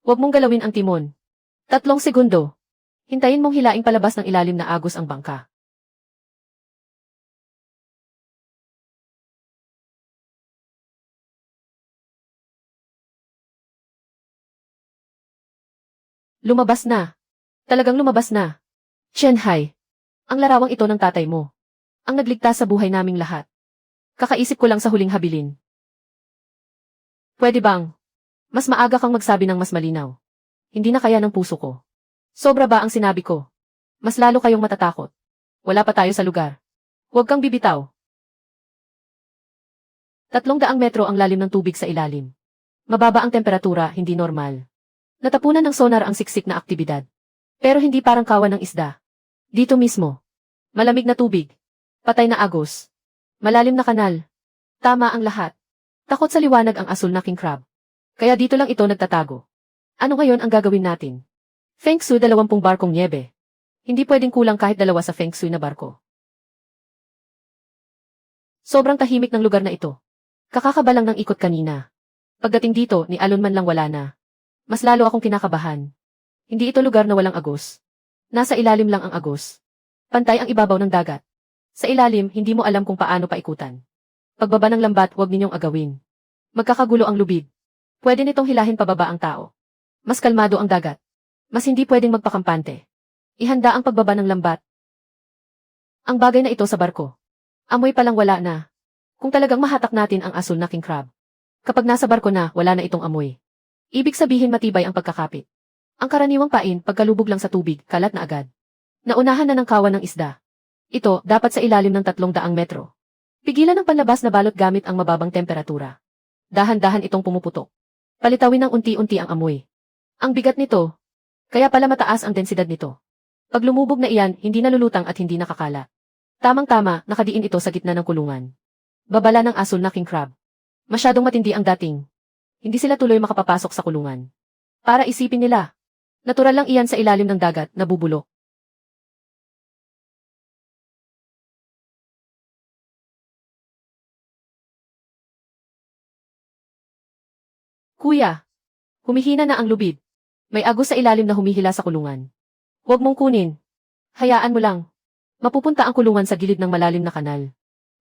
S1: Huwag mong galawin ang timon. 3 segundo. Hintayin mong hilaing palabas ng ilalim na agos ang bangka. Lumabas na. Talagang lumabas na. Chen Hai. Ang larawang ito ng tatay mo. Ang nagligtas sa buhay naming lahat. Kakaisip ko lang sa huling habilin. Pwede bang? Mas maaga kang magsabi ng mas malinaw. Hindi na kaya ng puso ko. Sobra ba ang sinabi ko? Mas lalo kayong matatakot. Wala pa tayo sa lugar. Huwag kang bibitaw. 300 metro ang lalim ng tubig sa ilalim. Mababa ang temperatura, hindi normal. Natapunan ng sonar ang siksik na aktibidad. Pero hindi parang kawan ng isda. Dito mismo. Malamig na tubig. Patay na agos. Malalim na kanal. Tama ang lahat. Takot sa liwanag ang asul na king crab. Kaya dito lang ito nagtatago. Ano ngayon ang gagawin natin? Feng Shui 20 barkong niebe. Hindi pwedeng kulang kahit 2 sa Feng Shui na barko. Sobrang tahimik ng lugar na ito. Kakakabalang ng ikot kanina. Pagdating dito, ni alon man lang wala na. Mas lalo akong kinakabahan. Hindi ito lugar na walang agos. Nasa ilalim lang ang agos. Pantay ang ibabaw ng dagat. Sa ilalim, hindi mo alam kung paano paikutan. Pagbaba ng lambat, huwag ninyong agawin. Magkakagulo ang lubid. Pwede nitong hilahin pababa ang tao. Mas kalmado ang dagat. Mas hindi pwedeng magpakampante. Ihanda ang pagbaba ng lambat. Ang bagay na ito sa barko. Amoy palang wala na. Kung talagang mahatak natin ang asul na king crab. Kapag nasa barko na, wala na itong amoy. Ibig sabihin matibay ang pagkakapit. Ang karaniwang pain, pagkalubog lang sa tubig, kalat na agad. Naunahan na ng kawan ng isda. Ito, dapat sa ilalim ng 300 metro. Pigilan ang panlabas na balot gamit ang mababang temperatura. Dahan-dahan itong pumuputok. Palitawin ng unti-unti ang amoy. Ang bigat nito. Kaya pala mataas ang densidad nito. Pag lumubog na iyan, hindi nalulutang at hindi nakakala. Tamang-tama, nakadiin ito sa gitna ng kulungan. Babala ng asul na king crab. Masyadong matindi ang dating. Hindi sila tuloy makapapasok sa kulungan. Para isipin nila. Natural lang iyan sa ilalim ng dagat, nabubulok. Kuya, humihina na ang lubid. May agos sa ilalim na humihila sa kulungan. Huwag mong kunin. Hayaan mo lang. Mapupunta ang kulungan sa gilid ng malalim na kanal.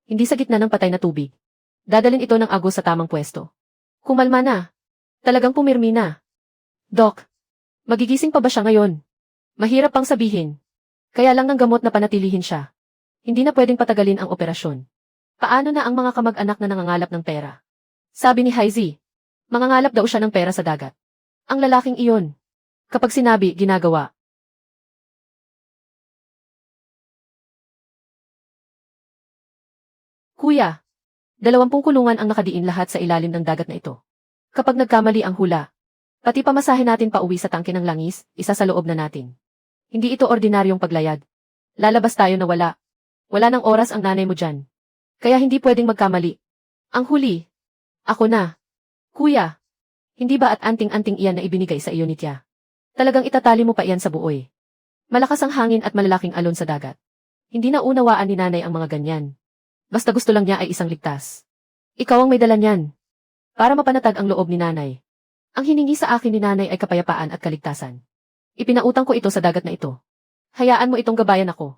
S1: Hindi sa gitna ng patay na tubig. Dadalin ito ng agos sa tamang pwesto. Kumalma na. Talagang pumirmi na. Doc, magigising pa ba siya ngayon? Mahirap pang sabihin. Kaya lang ng gamot na panatilihin siya. Hindi na pwedeng patagalin ang operasyon. Paano na ang mga kamag-anak na nangangalap ng pera? Sabi ni Haizi, mangangalap daw siya ng pera sa dagat. Ang lalaking iyon. Kapag sinabi, ginagawa. Kuya, 20 kulungan ang nakadiin lahat sa ilalim ng dagat na ito. Kapag nagkamali ang hula, pati pamasahe natin pauwi sa tangke ng langis, isa sa loob na natin. Hindi ito ordinaryong paglayag. Lalabas tayo na wala. Wala ng oras ang nanay mo dyan. Kaya hindi pwedeng magkamali. Ang huli. Ako na. Kuya, hindi ba at anting-anting iyan na ibinigay sa iyo ni Tia? Talagang itatali mo pa iyan sa buoy. Malakas ang hangin at malalaking alon sa dagat. Hindi na unawaan ni nanay ang mga ganyan. Basta gusto lang niya ay isang ligtas. Ikaw ang may dala niyan. Para mapanatag ang loob ni nanay. Ang hiningi sa akin ni nanay ay kapayapaan at kaligtasan. Ipinautang ko ito sa dagat na ito. Hayaan mo itong gabayan ako.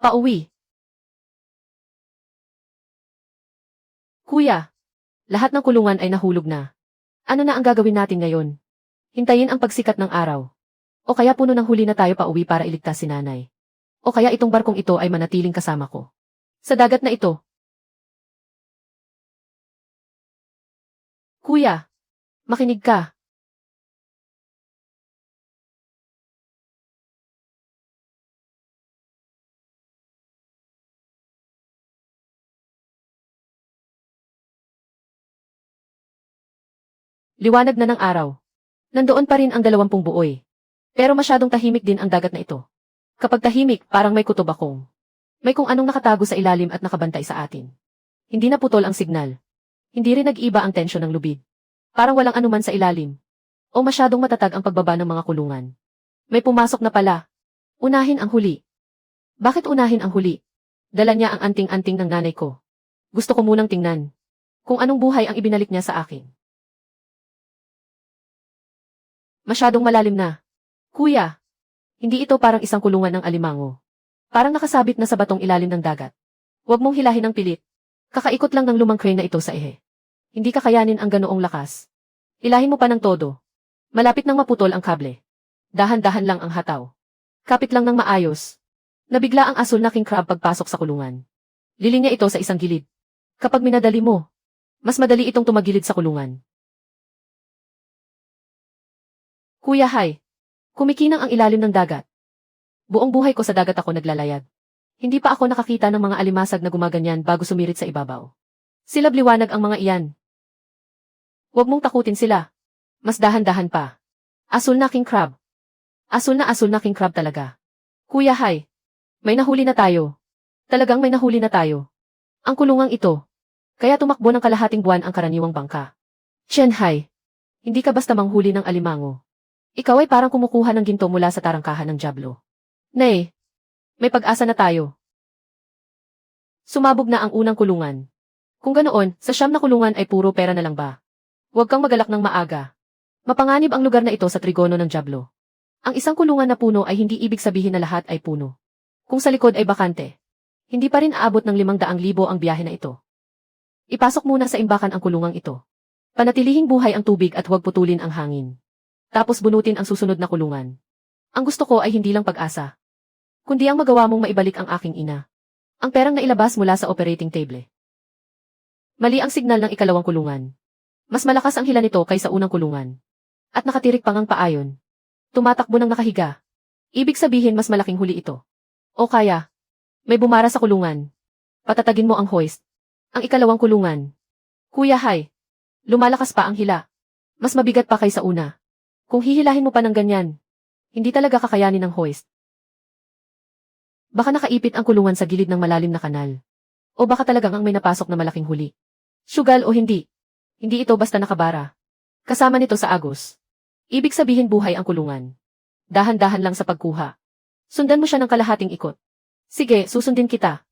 S1: Pauwi. Kuya, lahat ng kulungan ay nahulog na. Ano na ang gagawin natin ngayon? Hintayin ang pagsikat ng araw. O kaya puno ng huli na tayo pauwi para iligtas si nanay. O kaya itong barkong ito ay manatiling kasama ko. Sa dagat na ito. Kuya, makinig ka. Liwanag na ng araw. Nandoon pa rin ang 20 buoy. Pero masyadong tahimik din ang dagat na ito. Kapag tahimik, parang may kutob akong. May kung anong nakatago sa ilalim at nakabantay sa atin. Hindi na putol ang signal. Hindi rin nag-iba ang tensyon ng lubid. Parang walang anuman sa ilalim. O masyadong matatag ang pagbaba ng mga kulungan. May pumasok na pala. Unahin ang huli. Bakit unahin ang huli? Dala niya ang anting-anting ng nanay ko. Gusto ko munang tingnan. Kung anong buhay ang ibinalik niya sa akin. Masyadong malalim na. Kuya, hindi ito parang isang kulungan ng alimango. Parang nakasabit na sa batong ilalim ng dagat. Huwag mong hilahin ng pilit. Kakaikot lang ng lumang crane na ito sa ehe. Hindi kakayanin ang ganoong lakas. Hilahin mo pa ng todo. Malapit nang maputol ang kable. Dahan-dahan lang ang hataw. Kapit lang ng maayos. Nabigla ang asul na king crab pagpasok sa kulungan. Lilinya ito sa isang gilid. Kapag minadali mo, mas madali itong tumagilid sa kulungan. Kuya Hay, kumikinang ang ilalim ng dagat. Buong buhay ko sa dagat ako naglalayag. Hindi pa ako nakakita ng mga alimasag na gumaganyan bago sumirit sa ibabaw. Silab liwanag ang mga iyan. Huwag mong takutin sila. Mas dahan-dahan pa. Asul na king crab. Asul na king crab talaga. Kuya Hay, may nahuli na tayo. Talagang may nahuli na tayo. Ang kulungang ito. Kaya tumakbo ng kalahating buwan ang karaniwang bangka. Chen Hai, hindi ka basta manghuli ng alimango. Ikaw ay parang kumukuha ng ginto mula sa tarangkahan ng dyablo. Nay, may pag-asa na tayo. Sumabog na ang unang kulungan. Kung ganoon, sa siyam na kulungan ay puro pera na lang ba? Huwag kang magalak ng maaga. Mapanganib ang lugar na ito sa trigono ng dyablo. Ang isang kulungan na puno ay hindi ibig sabihin na lahat ay puno. Kung sa likod ay bakante, hindi pa rin aabot ng 500,000 ang biyahe na ito. Ipasok muna sa imbakan ang kulungang ito. Panatilihing buhay ang tubig at huwag putulin ang hangin. Tapos bunutin ang susunod na kulungan. Ang gusto ko ay hindi lang pag-asa, kundi ang magawa mong maibalik ang aking ina. Ang perang nailabas mula sa operating table. Mali ang signal ng ikalawang kulungan. Mas malakas ang hila nito kaysa unang kulungan. At nakatirik pang ang paayon. Tumatakbo ng nakahiga. Ibig sabihin mas malaking huli ito. O kaya, may bumara sa kulungan. Patatagin mo ang hoist. Ang ikalawang kulungan. Kuya Hay, lumalakas pa ang hila. Mas mabigat pa kaysa una. Kung hihilahin mo pa ng ganyan, hindi talaga kakayanin ng hoist. Baka nakaipit ang kulungan sa gilid ng malalim na kanal. O baka talagang ang may napasok na malaking huli. Sugal o hindi. Hindi ito basta nakabara. Kasama nito sa agos. Ibig sabihin buhay ang kulungan. Dahan-dahan lang sa pagkuha. Sundan mo siya ng kalahating ikot. Sige, susundin kita.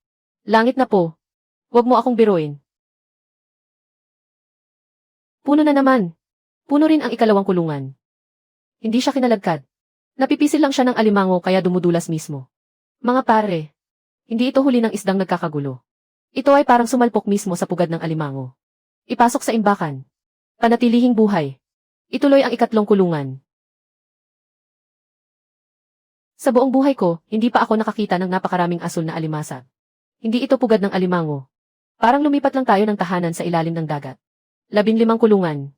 S1: Langit na po. Huwag mo akong biruin. Puno na naman. Puno rin ang ikalawang kulungan. Hindi siya kinalagkad. Napipisil lang siya ng alimango kaya dumudulas mismo. Mga pare, hindi ito huli ng isdang nagkakagulo. Ito ay parang sumalpok mismo sa pugad ng alimango. Ipasok sa imbakan. Panatilihing buhay. Ituloy ang ikatlong kulungan. Sa buong buhay ko, hindi pa ako nakakita ng napakaraming asul na alimasag. Hindi ito pugad ng alimango. Parang lumipat lang tayo ng tahanan sa ilalim ng dagat. 15 kulungan.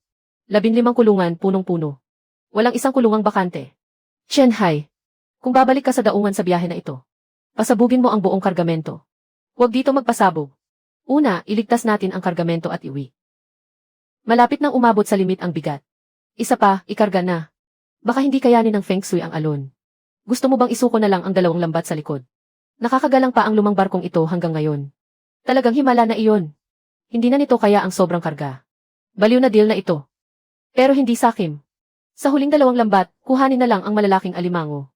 S1: 15 kulungan, punong-puno. Walang isang kulungang bakante. Chen Hai, kung babalik ka sa daungan sa biyahe na ito, pasabugin mo ang buong kargamento. Huwag dito magpasabog. Una, iligtas natin ang kargamento at iwi. Malapit nang umabot sa limit ang bigat. Isa pa, ikarga na. Baka hindi kayanin ng Feng Shui ang alon. Gusto mo bang isuko na lang ang 2 lambat sa likod? Nakakagalang pa ang lumang barkong ito hanggang ngayon. Talagang himala na iyon. Hindi na nito kaya ang sobrang karga. Baliw na deal na ito. Pero hindi sakim. Sa huling 2 lambat, kuhanin na lang ang malalaking alimango.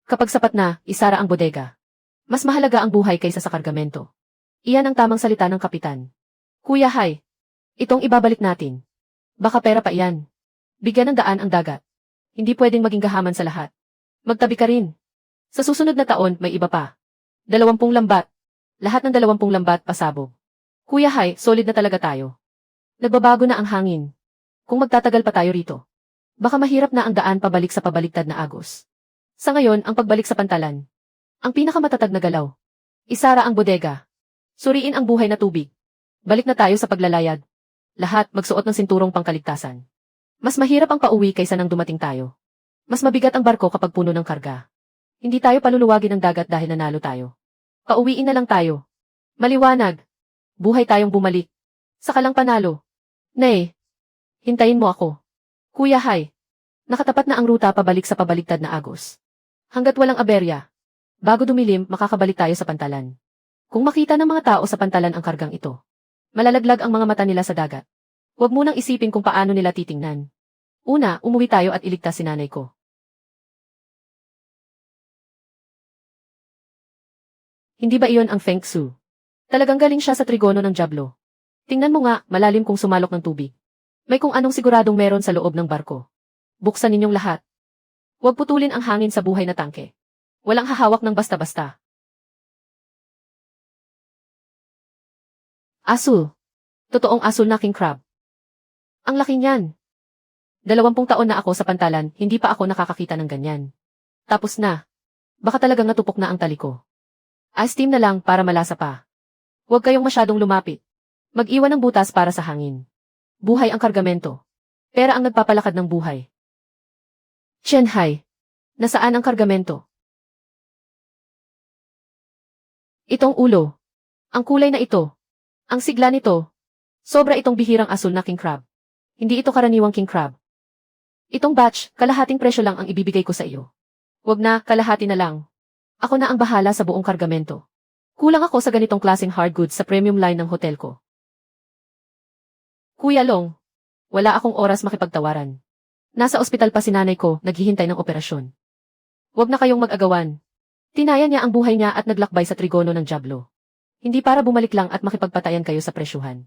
S1: Kapag sapat na, isara ang bodega. Mas mahalaga ang buhay kaysa sa kargamento. Iyan ang tamang salita ng kapitan. Kuya Hay, itong ibabalik natin. Baka pera pa iyan. Bigyan ng daan ang dagat. Hindi pwedeng maging gahaman sa lahat. Magtabi ka rin. Sa susunod na taon, may iba pa. 20 lambat. Lahat ng 20 lambat pasabog. Kuya Hay, solid na talaga tayo. Nagbabago na ang hangin. Kung magtatagal pa tayo rito, baka mahirap na ang daan pabalik sa pabaliktad na agos. Sa ngayon, ang pagbalik sa pantalan. Ang pinakamatatag na galaw. Isara ang bodega. Suriin ang buhay na tubig. Balik na tayo sa paglalayag. Lahat magsuot ng sinturong pangkaligtasan. Mas mahirap ang pauwi kaysa nang dumating tayo. Mas mabigat ang barko kapag puno ng karga. Hindi tayo paluluwagin ng dagat dahil nanalo tayo. Pauwiin na lang tayo. Maliwanag. Buhay tayong bumalik. Saka lang panalo. Nay, hintayin mo ako. Kuya Hay, nakatapat na ang ruta pabalik sa pabaliktad na agos. Hanggat walang aberya. Bago dumilim, makakabalik tayo sa pantalan. Kung makita ng mga tao sa pantalan ang kargang ito, malalaglag ang mga mata nila sa dagat. Huwag munang isipin kung paano nila titingnan. Una, umuwi tayo at iligtas si nanay ko. Hindi ba iyon ang Feng Shui? Talagang galing siya sa trigono ng dyablo. Tingnan mo nga, malalim kung sumalok ng tubig. May kung anong siguradong meron sa loob ng barko. Buksan ninyong lahat. Huwag putulin ang hangin sa buhay na tangke. Walang hahawak ng basta-basta. Asul. Totoong asul na king crab. Ang laki niyan. 20 taon na ako sa pantalan, hindi pa ako nakakakita ng ganyan. Tapos na. Baka talagang natupok na ang tali ko. Steam na lang para malasa pa. Huwag kayong masyadong lumapit. Mag-iwan ng butas para sa hangin. Buhay ang kargamento. Pera ang nagpapalakad ng buhay. Chen-hai, nasaan ang kargamento? Itong ulo. Ang kulay na ito. Ang sigla nito. Sobra itong bihirang asul na king crab. Hindi ito karaniwang king crab. Itong batch, kalahating presyo lang ang ibibigay ko sa iyo. Wag na, kalahati na lang. Ako na ang bahala sa buong kargamento. Kulang ako sa ganitong klaseng hard goods sa premium line ng hotel ko. Kuya Long, wala akong oras makipagtawaran. Nasa ospital pa si nanay ko, naghihintay ng operasyon. Wag na kayong mag-agawan. Tinaya niya ang buhay niya at naglakbay sa trigono ng dyablo. Hindi para bumalik lang at makipagpatayan kayo sa presyuhan.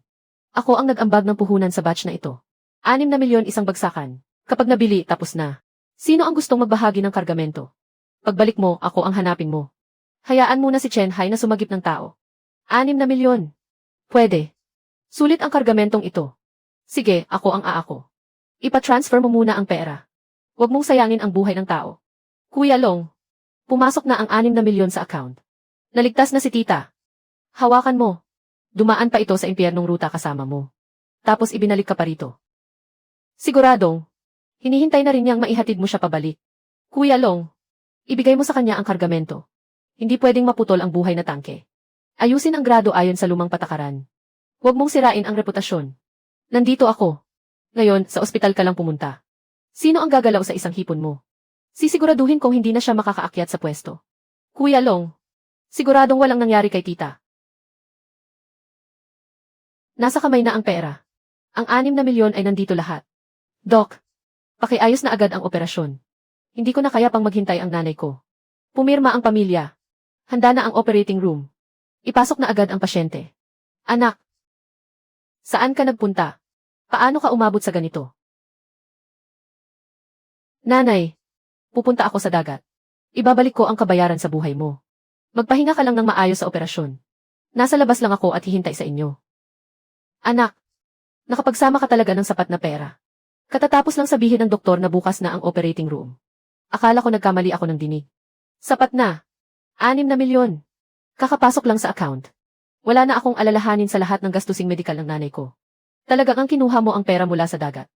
S1: Ako ang nag-ambag ng puhunan sa batch na ito. 6 na milyon isang bagsakan. Kapag nabili, tapos na. Sino ang gustong magbahagi ng kargamento? Pagbalik mo, ako ang hanapin mo. Hayaan muna si Chen-hai na sumagip ng tao. 6 na milyon. Pwede. Sulit ang kargamentong ito. Sige, ako ang aako. Ipa-transfer mo muna ang pera. Huwag mong sayangin ang buhay ng tao. Kuya Long, pumasok na ang 6 na milyon sa account. Naligtas na si tita. Hawakan mo. Dumaan pa ito sa impyernong ruta kasama mo. Tapos ibinalik ka pa rito. Siguradong, hinihintay na rin niyang maihatid mo siya pabalik. Kuya Long, ibigay mo sa kanya ang kargamento. Hindi pwedeng maputol ang buhay na tangke. Ayusin ang grado ayon sa lumang patakaran. Huwag mong sirain ang reputasyon. Nandito ako. Ngayon, sa ospital ka lang pumunta. Sino ang gagalaw sa isang hipon mo? Sisiguraduhin kong hindi na siya makakaakyat sa pwesto. Kuya Long, siguradong walang nangyari kay tita. Nasa kamay na ang pera. Ang 6 na milyon ay nandito lahat. Doc, pakiayos na agad ang operasyon. Hindi ko na kaya pang maghintay ang nanay ko. Pumirma ang pamilya. Handa na ang operating room. Ipasok na agad ang pasyente. Anak, saan ka nagpunta? Paano ka umabot sa ganito? Nanay, pupunta ako sa dagat. Ibabalik ko ang kabayaran sa buhay mo. Magpahinga ka lang ng maayos sa operasyon. Nasa labas lang ako at hihintay sa inyo. Anak, nakapagsama ka talaga ng sapat na pera. Katatapos lang sabihin ng doktor na bukas na ang operating room. Akala ko nagkamali ako ng dinig. Sapat na. 6 na milyon. Kakapasok lang sa account. Wala na akong alalahanin sa lahat ng gastusing medikal ng nanay ko. Talagang ang kinuha mo ang pera mula sa dagat.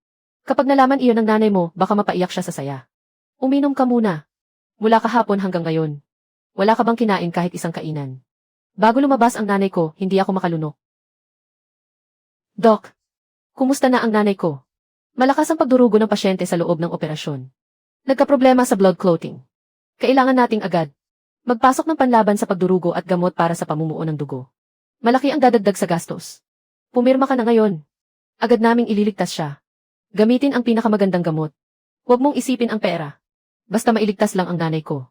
S1: Kapag nalaman iyon ng nanay mo, baka mapaiyak siya sa saya. Uminom ka muna. Mula kahapon hanggang ngayon. Wala ka bang kinain kahit isang kainan? Bago lumabas ang nanay ko, hindi ako makalunok. Doc, kumusta na ang nanay ko? Malakas ang pagdurugo ng pasyente sa loob ng operasyon. Nagkaproblema sa blood clotting. Kailangan nating agad magpasok ng panlaban sa pagdurugo at gamot para sa pamumuo ng dugo. Malaki ang dadagdag sa gastos. Pumirma ka na ngayon. Agad naming ililigtas siya. Gamitin ang pinakamagandang gamot. Huwag mong isipin ang pera. Basta mailigtas lang ang nanay ko.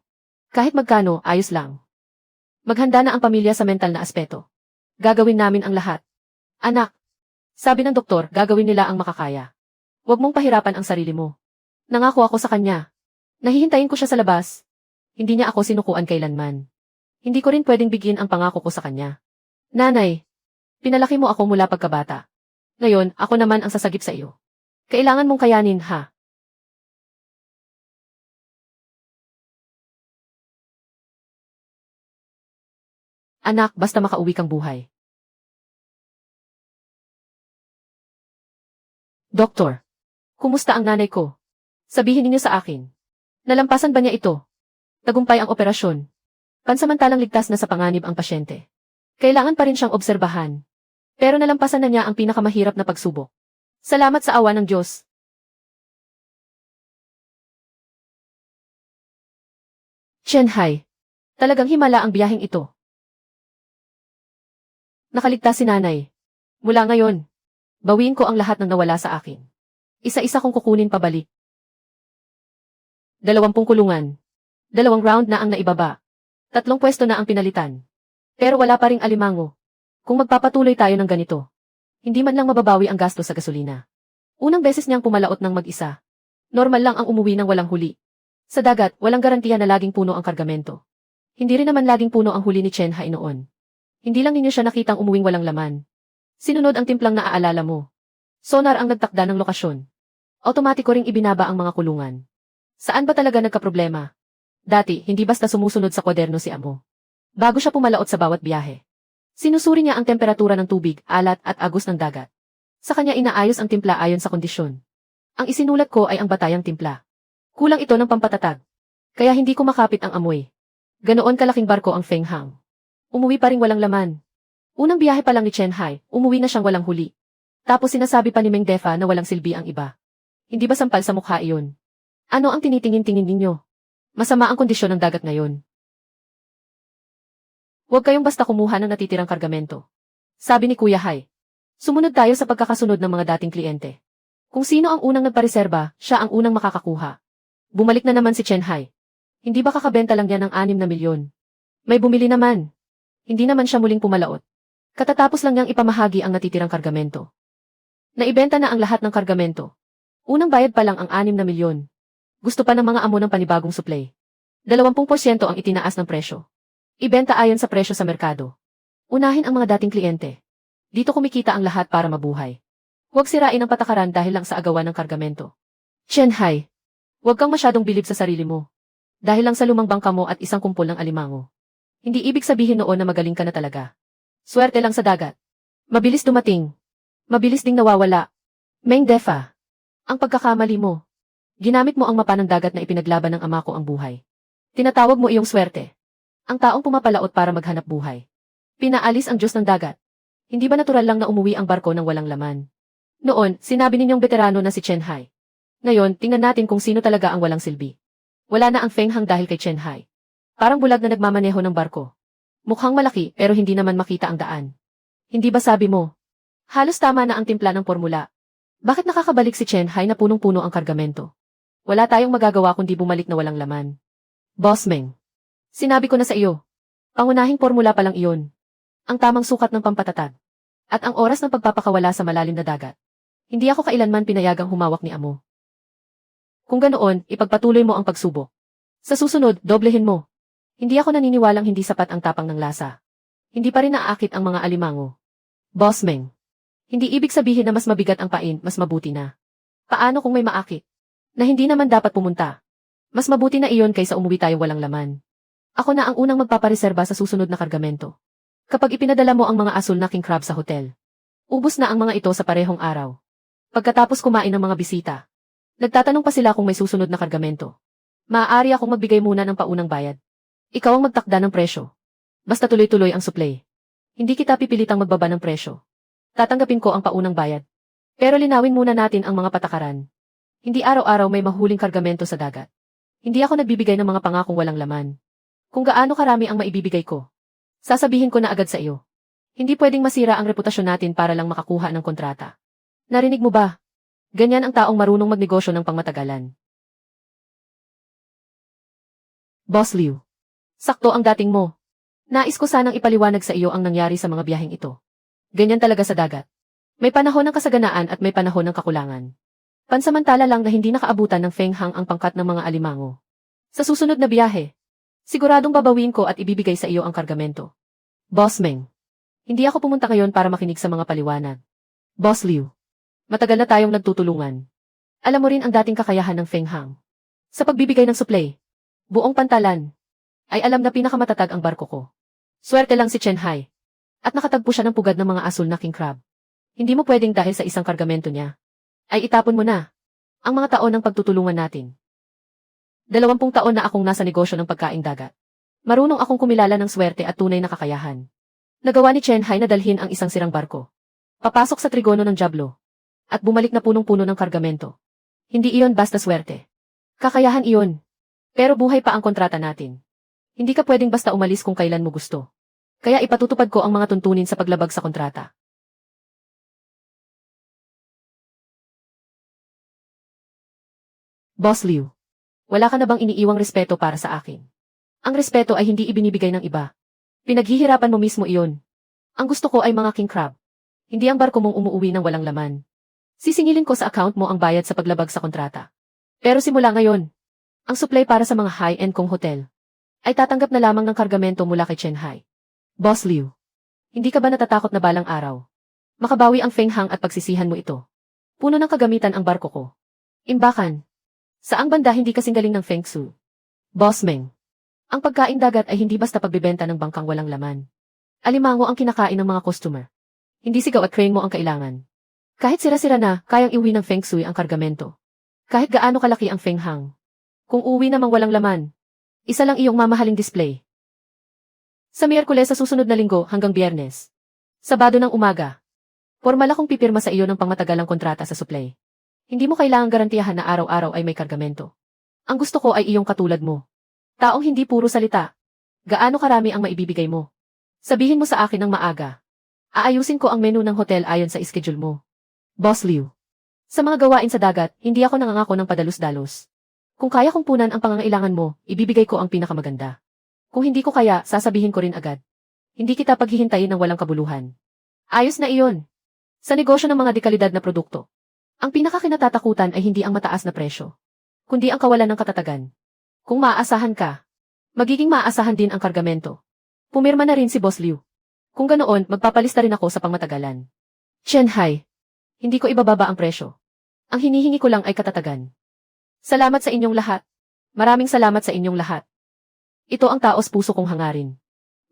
S1: Kahit magkano, ayos lang. Maghanda na ang pamilya sa mental na aspeto. Gagawin namin ang lahat. Anak, sabi ng doktor, gagawin nila ang makakaya. Huwag mong pahirapan ang sarili mo. Nangako ako sa kanya. Nahihintayin ko siya sa labas. Hindi niya ako sinukuan kailanman. Hindi ko rin pwedeng bigyan ang pangako ko sa kanya. Nanay, pinalaki mo ako mula pagkabata. Ngayon, ako naman ang sasagip sa iyo. Kailangan mong kayanin, ha? Anak, basta makauwi kang buhay. Doktor, kumusta ang nanay ko? Sabihin ninyo sa akin. Nalampasan ba niya ito? Tagumpay ang operasyon. Pansamantalang ligtas na sa panganib ang pasyente. Kailangan pa rin siyang obserbahan. Pero nalampasan na niya ang pinakamahirap na pagsubok. Salamat sa awa ng Diyos. Chen-hai, talagang himala ang biyaheng ito. Nakaligtas si nanay. Mula ngayon, bawiin ko ang lahat ng nawala sa akin. Isa-isa kong kukunin pabalik. 20 kulungan. 2 round na ang naibaba. 3 pwesto na ang pinalitan. Pero wala pa ring alimango. Kung magpapatuloy tayo ng ganito, hindi man lang mababawi ang gasto sa gasolina. Unang beses niyang pumalaot ng mag-isa. Normal lang ang umuwi ng walang huli. Sa dagat, walang garantiya na laging puno ang kargamento. Hindi rin naman laging puno ang huli ni Chen-hai noon. Hindi lang ninyo siya nakitang umuwing walang laman. Sinunod ang timplang naaalala mo. Sonar ang nagtakda ng lokasyon. Automatiko ring ibinaba ang mga kulungan. Saan ba talaga nagkaproblema? Dati, hindi basta sumusunod sa kwaderno si Amo. Bago siya pumalaot sa bawat biyahe. Sinusuri niya ang temperatura ng tubig, alat at agos ng dagat. Sa kanya inaayos ang timpla ayon sa kondisyon. Ang isinulat ko ay ang batayang timpla. Kulang ito ng pampatatag. Kaya hindi kumakapit ang amoy. Ganoon kalaking barko ang Feng Hang. Umuwi pa ring walang laman. Unang biyahe pa lang ni Chen Hai, umuwi na siyang walang huli. Tapos sinasabi pa ni Meng Defa na walang silbi ang iba. Hindi ba sampal sa mukha iyon? Ano ang tinitingin-tingin ninyo? Masama ang kondisyon ng dagat ngayon. Huwag kayong basta kumuha ng natitirang kargamento. Sabi ni Kuya Hai. Sumunod tayo sa pagkakasunod ng mga dating kliyente. Kung sino ang unang nagpareserba, siya ang unang makakakuha. Bumalik na naman si Chen Hai. Hindi ba kakabenta lang yan ng 6 na milyon? May bumili naman. Hindi naman siya muling pumalaot. Katatapos lang niyang ipamahagi ang natitirang kargamento. Naibenta na ang lahat ng kargamento. Unang bayad pa lang ang 6 na milyon. Gusto pa ng mga amo ng panibagong supply. 20% ang itinaas ng presyo. Ibenta ayon sa presyo sa merkado. Unahin ang mga dating kliyente. Dito kumikita ang lahat para mabuhay. Huwag sirain ang patakaran dahil lang sa agawan ng kargamento. Chen Hai, huwag kang masyadong bilib sa sarili mo. Dahil lang sa lumang bangka mo at isang kumpol ng alimango. Hindi ibig sabihin noon na magaling ka na talaga. Swerte lang sa dagat. Mabilis dumating. Mabilis ding nawawala. Meng Defa, ang pagkakamali mo. Ginamit mo ang mapa ng dagat na ipinaglaban ng ama ko ang buhay. Tinatawag mo iyong swerte. Ang taong pumapalaot para maghanap buhay. Pinaalis ang Diyos ng dagat. Hindi ba natural lang na umuwi ang barko ng walang laman? Noon, sinabi ninyong veterano na si Chen Hai. Ngayon, tingnan natin kung sino talaga ang walang silbi. Wala na ang Feng Hang dahil kay Chen Hai. Parang bulag na nagmamaneho ng barko. Mukhang malaki pero hindi naman makita ang daan. Hindi ba sabi mo? Halos tama na ang timpla ng formula. Bakit nakakabalik si Chen Hai na punong-puno ang kargamento? Wala tayong magagawa kundi bumalik na walang laman. Boss Meng. Sinabi ko na sa iyo. Pangunahing formula pa lang iyon. Ang tamang sukat ng pampatatag. At ang oras ng pagpapakawala sa malalim na dagat. Hindi ako kailanman pinayagang humawak ni amo. Kung ganoon, ipagpatuloy mo ang pagsubok. Sa susunod, doblehin mo. Hindi ako naniniwalang hindi sapat ang tapang ng lasa. Hindi pa rin naaakit ang mga alimango. Boss Meng. Hindi ibig sabihin na mas mabigat ang pain, mas mabuti na. Paano kung may maakit? Na hindi naman dapat pumunta. Mas mabuti na iyon kaysa umuwi tayo walang laman. Ako na ang unang magpapareserba sa susunod na kargamento. Kapag ipinadala mo ang mga asul na king crab sa hotel, ubos na ang mga ito sa parehong araw. Pagkatapos kumain ng mga bisita, nagtatanong pa sila kung may susunod na kargamento. Maaari akong magbigay muna ng paunang bayad. Ikaw ang magtakda ng presyo. Basta tuloy-tuloy ang supply. Hindi kita pipilitang magbaba ng presyo. Tatanggapin ko ang paunang bayad. Pero linawin muna natin ang mga patakaran. Hindi araw-araw may mahuling kargamento sa dagat. Hindi ako nagbibigay ng mga pangakong walang laman. Kung gaano karami ang maibibigay ko, sasabihin ko na agad sa iyo. Hindi pwedeng masira ang reputasyon natin para lang makakuha ng kontrata. Narinig mo ba? Ganyan ang taong marunong magnegosyo ng pangmatagalan. Boss Liu. Sakto ang dating mo. Nais ko sanang ipaliwanag sa iyo ang nangyari sa mga biyaheng ito. Ganyan talaga sa dagat. May panahon ng kasaganaan at may panahon ng kakulangan. Pansamantala lang na hindi nakaabutan ng Feng Hang ang pangkat ng mga alimango. Sa susunod na biyahe, siguradong babawiin ko at ibibigay sa iyo ang kargamento. Boss Meng. Hindi ako pumunta ngayon para makinig sa mga paliwanag. Boss Liu. Matagal na tayong nagtutulungan. Alam mo rin ang dating kakayahan ng Feng Hang. Sa pagbibigay ng supply, buong pantalan, ay alam na pinakamatatag ang barko ko. Swerte lang si Chen Hai. At nakatagpo siya ng pugad ng mga asul na king crab. Hindi mo pwedeng dahil sa isang kargamento niya, ay itapon mo na ang mga taon ng pagtutulungan natin. 20 taon na akong nasa negosyo ng pagkaing dagat. Marunong akong kumilala ng swerte at tunay na kakayahan. Nagawa ni Chen Hai na dalhin ang isang sirang barko. Papasok sa trigono ng Diablo. At bumalik na punong-puno ng kargamento. Hindi iyon basta swerte. Kakayahan iyon. Pero buhay pa ang kontrata natin. Hindi ka pwedeng basta umalis kung kailan mo gusto. Kaya ipatutupad ko ang mga tuntunin sa paglabag sa kontrata. Boss Liu. Wala ka na bang iniiwang respeto para sa akin? Ang respeto ay hindi ibinibigay ng iba. Pinaghihirapan mo mismo iyon. Ang gusto ko ay mga king crab. Hindi ang barko mong umuuwi ng walang laman. Sisingilin ko sa account mo ang bayad sa paglabag sa kontrata. Pero simula ngayon, ang supply para sa mga high-end kong hotel ay tatanggap na lamang ng kargamento mula kay Chen Hai. Boss Liu, hindi ka ba natatakot na balang araw? Makabawi ang Feng Hang at pagsisihan mo ito. Puno ng kagamitan ang barko ko. Imbakan. Saang banda hindi kasing galing ng Feng Shu? Boss Meng. Ang pagkain dagat ay hindi basta pagbibenta ng bangkang walang laman. Alimango ang kinakain ng mga customer. Hindi sigaw at crane mo ang kailangan. Kahit sira-sira na, kayang iuwi ng Feng Shui ang kargamento. Kahit gaano kalaki ang Feng Hang. Kung uwi namang walang laman, isa lang iyong mamahaling display. Sa Miyerkules sa susunod na linggo hanggang Biyernes. Sabado ng umaga. Formal akong pipirma sa iyo ng pangmatagalang kontrata sa supply. Hindi mo kailangang garantiyahan na araw-araw ay may kargamento. Ang gusto ko ay iyong katulad mo. Taong hindi puro salita. Gaano karami ang maibibigay mo? Sabihin mo sa akin ng maaga. Aayusin ko ang menu ng hotel ayon sa schedule mo. Boss Liu. Sa mga gawain sa dagat, hindi ako nangangako ng padalos-dalos. Kung kaya kong punan ang pangangailangan mo, ibibigay ko ang pinakamaganda. Kung hindi ko kaya, sasabihin ko rin agad. Hindi kita paghihintayin ng walang kabuluhan. Ayos na iyon. Sa negosyo ng mga dekalidad na produkto, ang pinakakinatatakutan ay hindi ang mataas na presyo, kundi ang kawalan ng katatagan. Kung maaasahan ka, magiging maaasahan din ang kargamento. Pumirma na rin si Boss Liu. Kung ganoon, magpapalista rin ako sa pangmatagalan. Shanghai. Hindi ko ibababa ang presyo. Ang hinihingi ko lang ay katatagan. Salamat sa inyong lahat. Maraming salamat sa inyong lahat. Ito ang taos puso kong hangarin.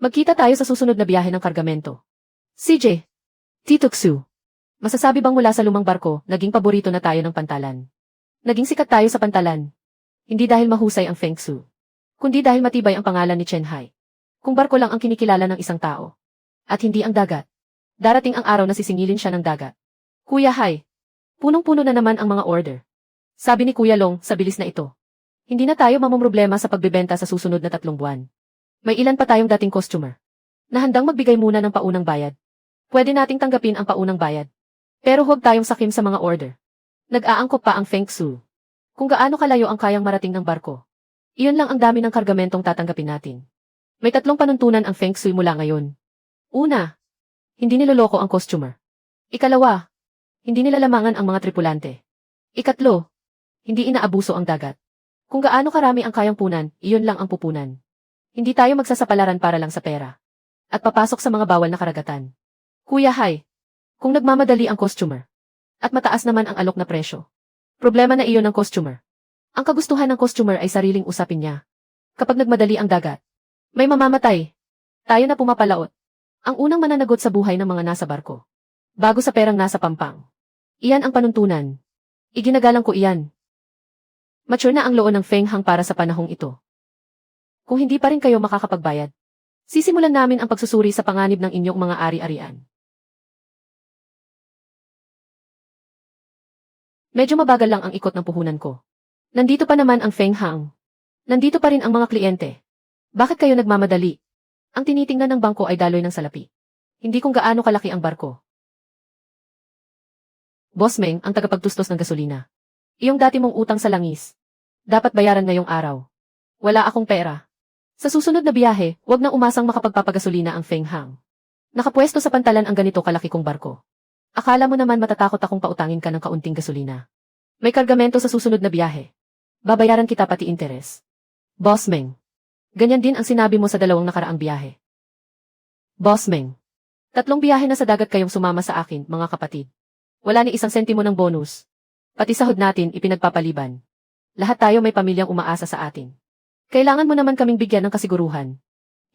S1: Magkita tayo sa susunod na biyahe ng kargamento. CJ. Tito Xu. Masasabi bang mula sa lumang barko, naging paborito na tayo ng pantalan? Naging sikat tayo sa pantalan. Hindi dahil mahusay ang Feng Shui, kundi dahil matibay ang pangalan ni Chen Hai. Kung barko lang ang kinikilala ng isang tao, at hindi ang dagat, darating ang araw na sisingilin siya ng dagat. Kuya Hai, punong-puno na naman ang mga order. Sabi ni Kuya Long sa bilis na ito. Hindi na tayo mamumroblema sa pagbebenta sa susunod na 3 buwan. May ilan pa tayong dating customer na handang magbigay muna ng paunang bayad. Pwede nating tanggapin ang paunang bayad. Pero huwag tayong sakim sa mga order. Nag-aangkop pa ang Feng Shui. Kung gaano kalayo ang kayang marating ng barko, iyon lang ang dami ng kargamentong tatanggapin natin. May 3 panuntunan ang Feng Shui mula ngayon. Una, hindi niloloko ang customer. Ikalawa, hindi nilalamangan ang mga tripulante. Ikatlo, hindi inaabuso ang dagat. Kung gaano karami ang kayang punan, iyon lang ang pupunan. Hindi tayo magsasapalaran para lang sa pera. At papasok sa mga bawal na karagatan. Kuya Hai, kung nagmamadali ang customer, at mataas naman ang alok na presyo, problema na iyon ng customer. Ang kagustuhan ng customer ay sariling usapin niya. Kapag nagmadali ang dagat, may mamamatay. Tayo na pumapalaot. Ang unang mananagot sa buhay ng mga nasa barko, bago sa perang nasa pampang. Iyan ang panuntunan. Iginagalang ko iyan. Mature na ang loo ng Feng Hang para sa panahong ito. Kung hindi pa rin kayo makakapagbayad, sisimulan namin ang pagsusuri sa panganib ng inyong mga ari-arian. Medyo mabagal lang ang ikot ng puhunan ko. Nandito pa naman ang Feng Hang. Nandito pa rin ang mga kliyente. Bakit kayo nagmamadali? Ang tinitingnan ng bangko ay daloy ng salapi. Hindi kung gaano kalaki ang barko. Boss Meng, ang tagapagtustos ng gasolina. Iyong dati mong utang sa langis. Dapat bayaran ngayong araw. Wala akong pera. Sa susunod na biyahe, wag nang umasang makapagpapagasolina ang Feng Hang. Nakapwesto sa pantalan ang ganito kalaki kong barko. Akala mo naman matatakot akong pautangin ka ng kaunting gasolina. May kargamento sa susunod na biyahe. Babayaran kita pati interes. Boss Meng. Ganyan din ang sinabi mo sa 2 nakaraang biyahe. Boss Meng. 3 biyahe na sa dagat kayong sumama sa akin, mga kapatid. Wala ni 1 sentimo ng bonus. Pati sahod natin ipinagpapaliban. Lahat tayo may pamilyang umaasa sa atin. Kailangan mo naman kaming bigyan ng kasiguruhan.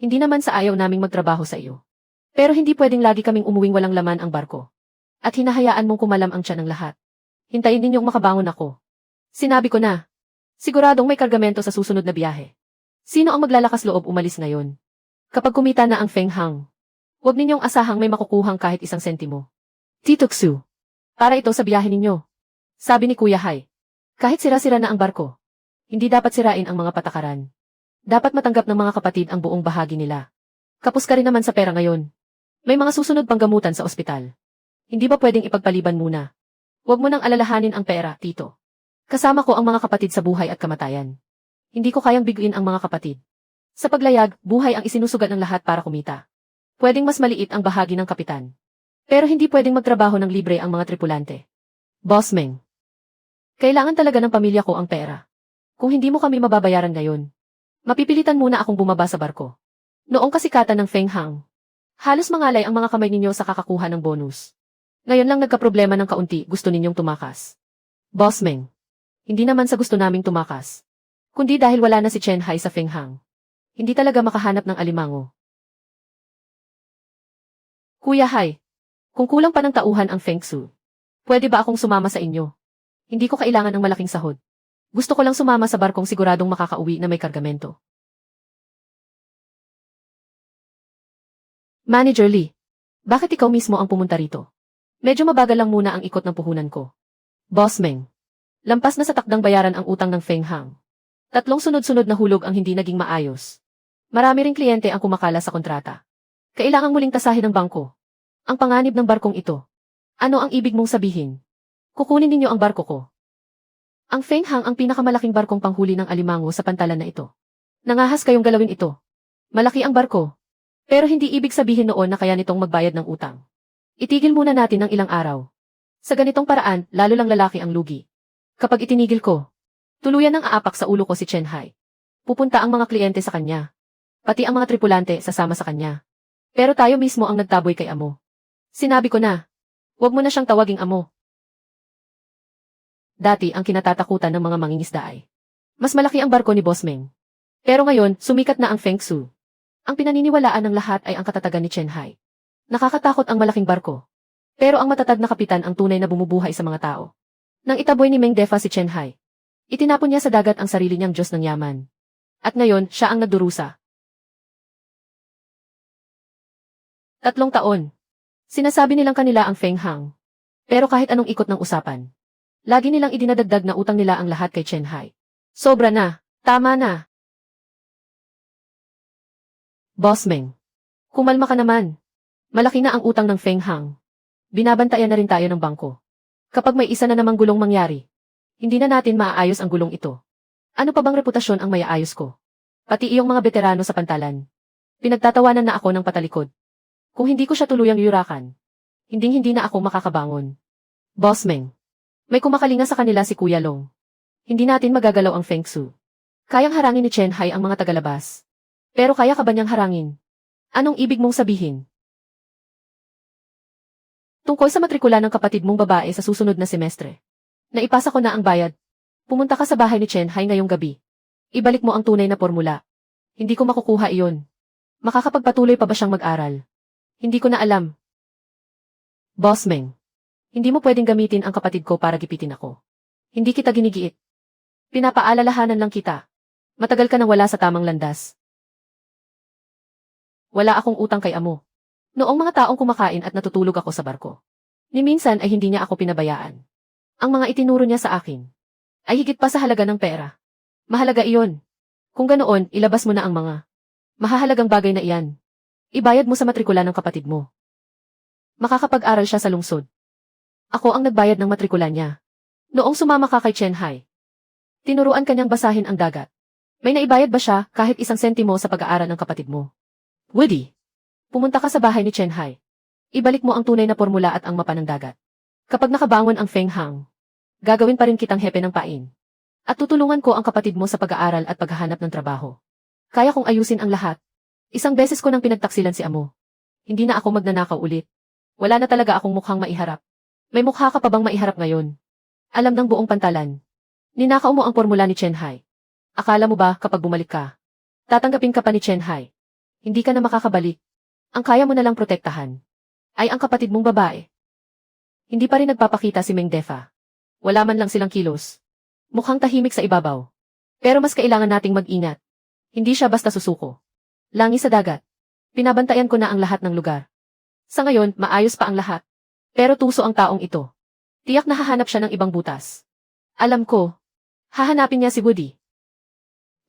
S1: Hindi naman sa ayaw naming magtrabaho sa iyo. Pero hindi pwedeng lagi kaming umuwing walang laman ang barko. At hinahayaan mong kumalam ang tiyan ng lahat. Hintayin ninyong makabangon ako. Sinabi ko na. Siguradong may kargamento sa susunod na biyahe. Sino ang maglalakas loob umalis ngayon? Kapag kumita na ang Feng Hang, huwag ninyong asahang may makukuhang kahit 1 sentimo. Tito Xu. Para ito sa biyahe ninyo. Sabi ni Kuya Hai. Kahit sira-sira na ang barko, hindi dapat sirain ang mga patakaran. Dapat matanggap ng mga kapatid ang buong bahagi nila. Kapos ka rin naman sa pera ngayon. May mga susunod pang gamutan sa ospital. Hindi ba pwedeng ipagpaliban muna? Huwag mo nang alalahanin ang pera, Tito. Kasama ko ang mga kapatid sa buhay at kamatayan. Hindi ko kayang biguin ang mga kapatid. Sa paglayag, buhay ang isinusugat ng lahat para kumita. Pwedeng mas maliit ang bahagi ng kapitan. Pero hindi pwedeng magtrabaho ng libre ang mga tripulante. Boss Meng. Kailangan talaga ng pamilya ko ang pera. Kung hindi mo kami mababayaran ngayon, mapipilitan muna akong bumaba sa barko. Noong kasikatan ng Feng Hang, halos mangalay ang mga kamay ninyo sa kakakuha ng bonus. Ngayon lang nagkaproblema ng kaunti, gusto ninyong tumakas. Boss Meng. Hindi naman sa gusto naming tumakas. Kundi dahil wala na si Chen Hai sa Feng Hang. Hindi talaga makahanap ng alimango. Kuya Hai, kung kulang pa ng tauhan ang Feng Shui, pwede ba akong sumama sa inyo? Hindi ko kailangan ng malaking sahod. Gusto ko lang sumama sa barkong siguradong makakauwi na may kargamento. Manager Lee, bakit ikaw mismo ang pumunta rito? Medyo mabagal lang muna ang ikot ng puhunan ko. Boss Meng, lampas na sa takdang bayaran ang utang ng Feng Hang. 3 sunod-sunod na hulog ang hindi naging maayos. Marami ring kliyente ang kumakala sa kontrata. Kailangang muling tasahin ng bangko. Ang panganib ng barkong ito. Ano ang ibig mong sabihin? Kukunin ninyo ang barko ko. Ang Feng Hang ang pinakamalaking barkong panghuli ng alimango sa pantalan na ito. Nangahas kayong galawin ito. Malaki ang barko. Pero hindi ibig sabihin noon na kaya nitong magbayad ng utang. Itigil muna natin ng ilang araw. Sa ganitong paraan, lalo lang lalaki ang lugi. Kapag itinigil ko, tuluyan ng aapak sa ulo ko si Chen Hai. Pupunta ang mga kliyente sa kanya. Pati ang mga tripulante sasama sa kanya. Pero tayo mismo ang nagtaboy kay Amo. Sinabi ko na, huwag mo na siyang tawaging Amo. Dati ang kinatatakutan ng mga mangingisda ay mas malaki ang barko ni Boss Meng. Pero ngayon, sumikat na ang Feng Su. Ang pinaniniwalaan ng lahat ay ang katatagan ni Chen Hai. Nakakatakot ang malaking barko. Pero ang matatag na kapitan ang tunay na bumubuhay sa mga tao. Nang itaboy ni Meng Defa si Chen Hai, itinapon niya sa dagat ang sarili niyang Diyos ng yaman. At ngayon, siya ang nagdurusa. 3 taon. Sinasabi nilang kanila ang Feng Hang. Pero kahit anong ikot ng usapan, lagi nilang idinadagdag na utang nila ang lahat kay Chen Hai. Sobra na. Tama na. Boss Meng, kumalma ka naman. Malaki na ang utang ng Feng Hang. Binabantayan na rin tayo ng bangko. Kapag may isa na namang gulong mangyari, hindi na natin maaayos ang gulong ito. Ano pa bang reputasyon ang mayaayos ko? Pati iyong mga veterano sa pantalan. Pinagtatawanan na ako ng patalikod. Kung hindi ko siya tuluyang yurakan, hinding-hindi na ako makakabangon. Boss Meng, may kumakalinga sa kanila si Kuya Long. Hindi natin magagalaw ang Feng Su. Kayang harangin ni Chen Hai ang mga tagalabas. Pero kaya ka ba niyang harangin? Anong ibig mong sabihin? Tungkol sa matrikula ng kapatid mong babae sa susunod na semestre. Naipasa ko na ang bayad. Pumunta ka sa bahay ni Chen Hai ngayong gabi. Ibalik mo ang tunay na formula. Hindi ko makukuha iyon. Makakapagpatuloy pa ba siyang mag-aral? Hindi ko na alam. Boss Meng, hindi mo pwedeng gamitin ang kapatid ko para gipitin ako. Hindi kita ginigiit. Pinapaalalahanan lang kita. Matagal ka nang wala sa tamang landas. Wala akong utang kay Amo. Noong mga taong kumakain at natutulog ako sa barko. Ni minsan ay hindi niya ako pinabayaan. Ang mga itinuro niya sa akin ay higit pa sa halaga ng pera. Mahalaga iyon. Kung ganoon, ilabas mo na ang mga mahahalagang bagay na iyan. Ibayad mo sa matrikula ng kapatid mo. Makakapag-aral siya sa lungsod. Ako ang nagbayad ng matrikula niya. Noong sumama ka kay Chen Hai, tinuruan kanyang basahin ang dagat. May naibayad ba siya kahit 1 sentimo sa pag-aaral ng kapatid mo? Woody, pumunta ka sa bahay ni Chen Hai. Ibalik mo ang tunay na formula at ang mapa ng dagat. Kapag nakabangon ang Feng Hang, gagawin pa rin kitang hepe ng pain. At tutulungan ko ang kapatid mo sa pag-aaral at paghahanap ng trabaho. Kaya kong ayusin ang lahat. 1 beses ko nang pinagtaksilan si Amo. Hindi na ako magnanakaw ulit. Wala na talaga akong mukhang maiharap. May mukha ka pa bang maiharap ngayon? Alam ng buong pantalan. Ninakaw mo ang formula ni Chen Hai. Akala mo ba kapag bumalik ka, tatanggapin ka pa ni Chen Hai? Hindi ka na makakabalik. Ang kaya mo na lang protektahan ay ang kapatid mong babae. Hindi pa rin nagpapakita si Meng Defa. Wala man lang silang kilos. Mukhang tahimik sa ibabaw. Pero mas kailangan nating mag-ingat. Hindi siya basta susuko. Langi sa dagat. Pinabantayan ko na ang lahat ng lugar. Sa ngayon, maayos pa ang lahat. Pero tuso ang taong ito. Tiyak na hahanap siya ng ibang butas. Alam ko. Hahanapin niya si Woody.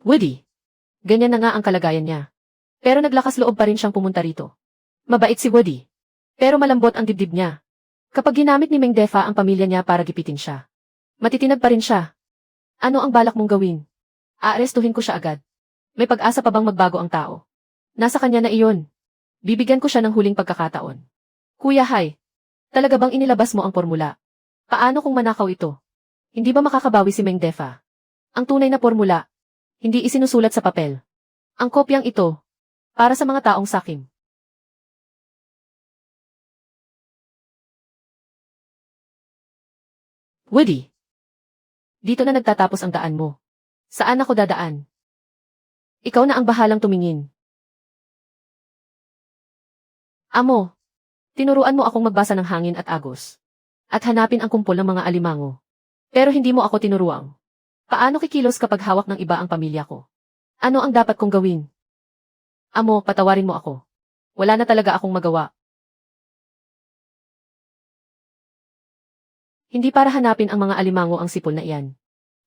S1: Woody. Ganyan na nga ang kalagayan niya. Pero naglakas loob pa rin siyang pumunta rito. Mabait si Woody. Pero malambot ang dibdib niya. Kapag ginamit ni Meng Defa ang pamilya niya para gipitin siya, matitinag pa rin siya. Ano ang balak mong gawin? Aarestuhin ko siya agad. May pag-asa pa bang magbago ang tao? Nasa kanya na iyon. Bibigyan ko siya ng huling pagkakataon. Kuya Hai, talaga bang inilabas mo ang formula? Paano kung manakaw ito? Hindi ba makakabawi si Meng Defa? Ang tunay na formula, hindi isinusulat sa papel. Ang kopyang ito, para sa mga taong sakim. Woody, dito na nagtatapos ang daan mo. Saan ako dadaan? Ikaw na ang bahalang tumingin. Amo, tinuruan mo akong magbasa ng hangin at agos. At hanapin ang kumpol ng mga alimango. Pero hindi mo ako tinuruang Paano kikilos kapag hawak ng iba ang pamilya ko? Ano ang dapat kong gawin? Amo, patawarin mo ako. Wala na talaga akong magawa. Hindi para hanapin ang mga alimango ang sipol na iyan.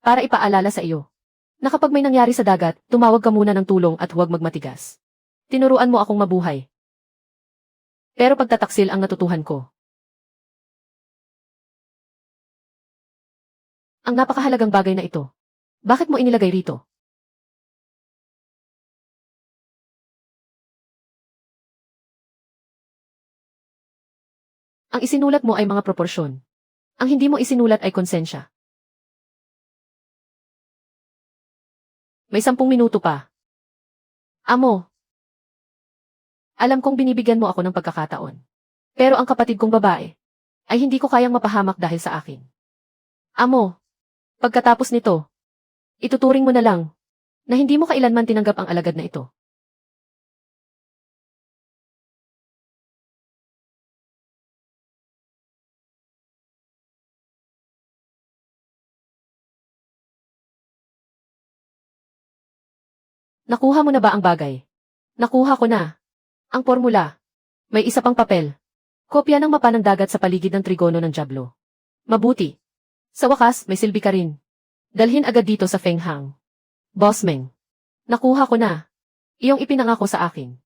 S1: Para ipaalala sa iyo na kapag may nangyari sa dagat, tumawag ka muna ng tulong at huwag magmatigas. Tinuruan mo akong mabuhay. Pero pagtataksil ang natutuhan ko. Ang napakahalagang bagay na ito. Bakit mo inilagay rito? Ang isinulat mo ay mga proporsyon. Ang hindi mo isinulat ay konsensya. May 10 minuto pa. Amo. Alam kong binibigyan mo ako ng pagkakataon. Pero ang kapatid kong babae ay hindi ko kayang mapahamak dahil sa akin. Amo. Pagkatapos nito, ituturing mo na lang na hindi mo kailanman tinanggap ang alagad na ito. Nakuha mo na ba ang bagay? Nakuha ko na. Ang formula. May isa pang papel. Kopya ng mapa ng dagat sa paligid ng trigono ng Diablo. Mabuti. Sa wakas, may silbi ka rin. Dalhin agad dito sa Feng Hang. Boss Meng. Nakuha ko na. Iyong ipinangako sa akin.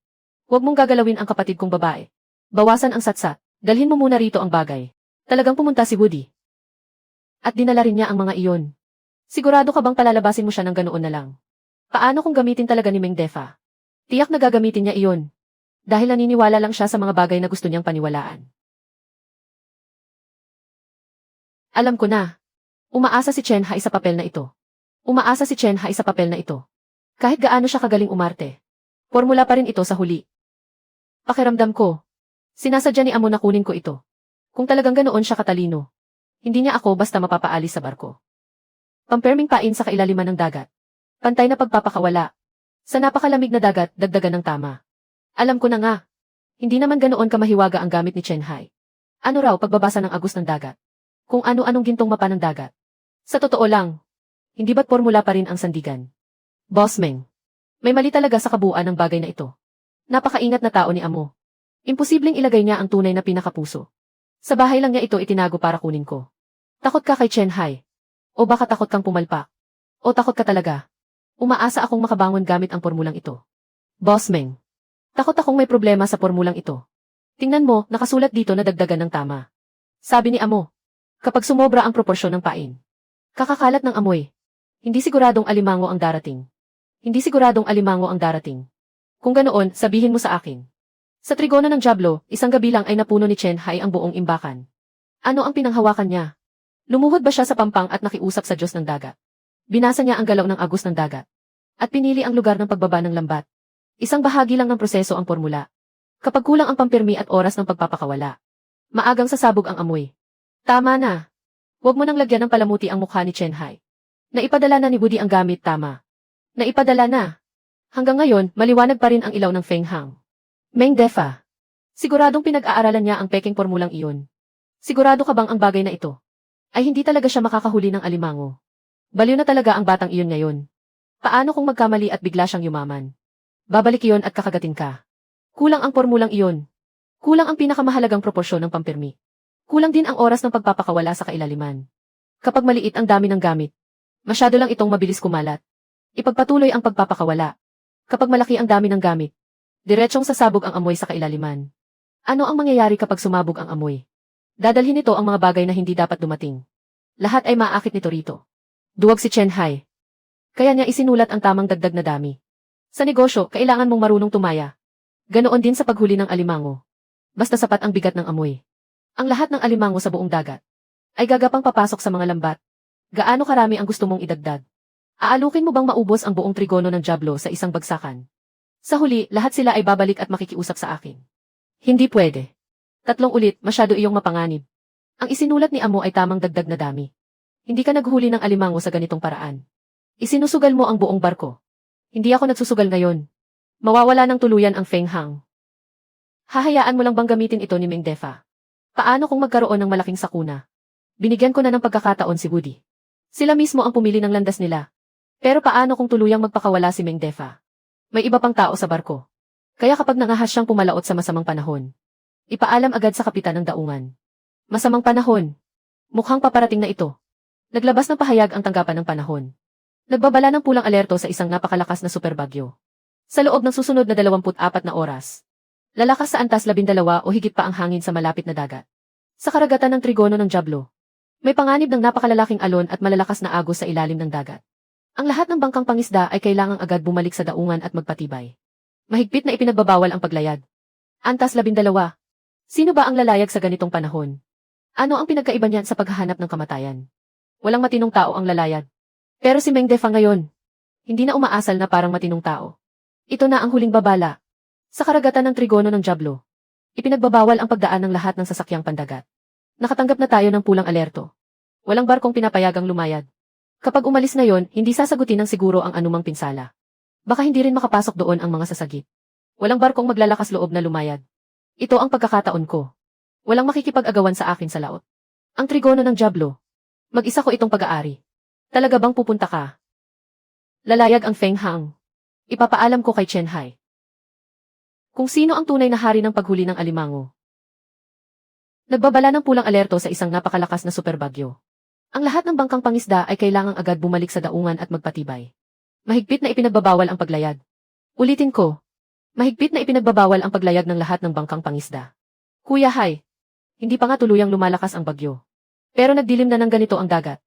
S1: Huwag mong gagalawin ang kapatid kong babae. Bawasan ang satsat. Dalhin mo muna rito ang bagay. Talagang pumunta si Woody. At dinala rin niya ang mga iyon. Sigurado ka bang palalabasin mo siya ng ganoon na lang? Paano kung gamitin talaga ni Meng Defa? Tiyak na gagamitin niya iyon. Dahil naniniwala lang siya sa mga bagay na gusto niyang paniwalaan. Alam ko na. Umaasa si Chen Hai sa papel na ito. Umaasa si Chen Hai sa papel na ito. Kahit gaano siya kagaling umarte. Formula pa rin ito sa huli. Pakiramdam ko. Sinasadya ni Amo na kunin ko ito. Kung talagang ganoon siya katalino. Hindi niya ako basta mapapaalis sa barko. Pamperming pain sa kailaliman ng dagat. Pantay na pagpapakawala. Sa napakalamig na dagat, dagdagan ng tama. Alam ko na nga. Hindi naman ganoon kamahiwaga ang gamit ni Chen Hai. Ano raw pagbabasa ng agos ng dagat? Kung ano-anong gintong mapa ng dagat. Sa totoo lang, hindi ba't formula pa rin ang sandigan? Boss Meng, may mali talaga sa kabuuan ng bagay na ito. Napakaingat na tao ni Amo. Imposibleng ilagay niya ang tunay na pinakapuso. Sa bahay lang niya ito itinago para kunin ko. Takot ka kay Chen Hai? O baka takot kang pumalpak? O takot ka talaga? Umaasa akong makabangon gamit ang formulang ito. Boss Meng, takot akong may problema sa formulang ito. Tingnan mo, nakasulat dito na dagdagan ng tama. Sabi ni Amo, kapag sumobra ang proporsyon ng pain, kakakalat ng amoy. Hindi siguradong alimango ang darating. Hindi siguradong alimango ang darating. Kung ganoon, sabihin mo sa akin. Sa trigono ng Diablo, isang gabi lang ay napuno ni Chen Hai ang buong imbakan. Ano ang pinanghawakan niya? Lumuhod ba siya sa pampang at nakiusap sa Diyos ng dagat? Binasa niya ang galaw ng agos ng dagat. At pinili ang lugar ng pagbaba ng lambat. Isang bahagi lang ng proseso ang formula. Kapag kulang ang pampirmi at oras ng pagpapakawala, maagang sasabog ang amoy. Tama na. Huwag mo nang lagyan ng palamuti ang mukha ni Chen Hai. Naipadala na ni Woody ang gamit, tama. Naipadala na. Hanggang ngayon, maliwanag pa rin ang ilaw ng Feng Hang. Meng Defa. Siguradong pinag-aaralan niya ang peking formulang iyon. Sigurado ka bang ang bagay na ito ay hindi talaga siya makakahuli ng alimango? Baliw na talaga ang batang iyon ngayon. Paano kung magkamali at bigla siyang yumaman? Babalik iyon at kakagatin ka. Kulang ang formulang iyon. Kulang ang pinakamahalagang proporsyon ng pampirmi. Kulang din ang oras ng pagpapakawala sa kailaliman. Kapag maliit ang dami ng gamit, masyado lang itong mabilis kumalat. Ipagpatuloy ang pagpapakawala. Kapag malaki ang dami ng gamit, diretsong sasabog ang amoy sa kailaliman. Ano ang mangyayari kapag sumabog ang amoy? Dadalhin nito ang mga bagay na hindi dapat dumating. Lahat ay maaakit nito rito. Duwag si Chen Hai. Kaya niya isinulat ang tamang dagdag na dami. Sa negosyo, kailangan mong marunong tumaya. Ganoon din sa paghuli ng alimango. Basta sapat ang bigat ng amoy. Ang lahat ng alimango sa buong dagat ay gagapang papasok sa mga lambat. Gaano karami ang gusto mong idagdag? Aalukin mo bang maubos ang buong trigono ng Diablo sa isang bagsakan? Sa huli, lahat sila ay babalik at makikiusap sa akin. Hindi pwede. 3 ulit, masyado iyong mapanganib. Ang isinulat ni Amo ay tamang dagdag na dami. Hindi ka naghuli ng alimango sa ganitong paraan. Isinusugal mo ang buong barko. Hindi ako nagsusugal ngayon. Mawawala ng tuluyan ang Feng Hang. Hahayaan mo lang bang gamitin ito ni Meng Defa? Paano kung magkaroon ng malaking sakuna? Binigyan ko na ng pagkakataon si Woody. Sila mismo ang pumili ng landas nila. Pero paano kung tuluyang magpakawala si Meng Defa? May iba pang tao sa barko. Kaya kapag nangahas siyang pumalaot sa masamang panahon, ipaalam agad sa kapitan ng daungan. Masamang panahon. Mukhang paparating na ito. Naglabas ng pahayag ang tanggapan ng panahon. Nagbabala ng pulang alerto sa isang napakalakas na superbagyo. Sa loob ng susunod na 24 na oras, lalakas sa antas 12 o higit pa ang hangin sa malapit na dagat. Sa karagatan ng Trigono ng Diablo, may panganib ng napakalalaking alon at malalakas na agos sa ilalim ng dagat. Ang lahat ng bangkang pangisda ay kailangang agad bumalik sa daungan at magpatibay. Mahigpit na ipinagbabawal ang paglayag. Antas 12. Sino ba ang lalayag sa ganitong panahon? Ano ang pinagkaiba niyan sa paghahanap ng kamatayan? Walang matinong tao ang lalayag. Pero si Meng Defa ngayon, hindi na umaasal na parang matinong tao. Ito na ang huling babala. Sa karagatan ng Trigono ng Diablo, ipinagbabawal ang pagdaan ng lahat ng sasakyang pandagat. Nakatanggap na tayo ng pulang alerto. Walang barkong pinapayagang lumayad. Kapag umalis na yon, hindi sasagutin ng siguro ang anumang pinsala. Baka hindi rin makapasok doon ang mga sasagip. Walang barkong maglalakas loob na lumayad. Ito ang pagkakataon ko. Walang makikipag-agawan sa akin sa laot. Ang Trigono ng Diablo. Mag-isa ko itong pag-aari. Talaga bang pupunta ka? Lalayag ang Feng Hang. Ipapaalam ko kay Chen Hai kung sino ang tunay na hari ng paghuli ng alimango. Nagbabala ng pulang alerto sa isang napakalakas na superbagyo. Ang lahat ng bangkang pangisda ay kailangang agad bumalik sa daungan at magpatibay. Mahigpit na ipinagbabawal ang paglayag. Ulitin ko. Mahigpit na ipinagbabawal ang paglayag ng lahat ng bangkang pangisda. Kuya Hai, hindi pa nga tuluyang lumalakas ang bagyo. Pero nagdilim na ng ganito ang dagat.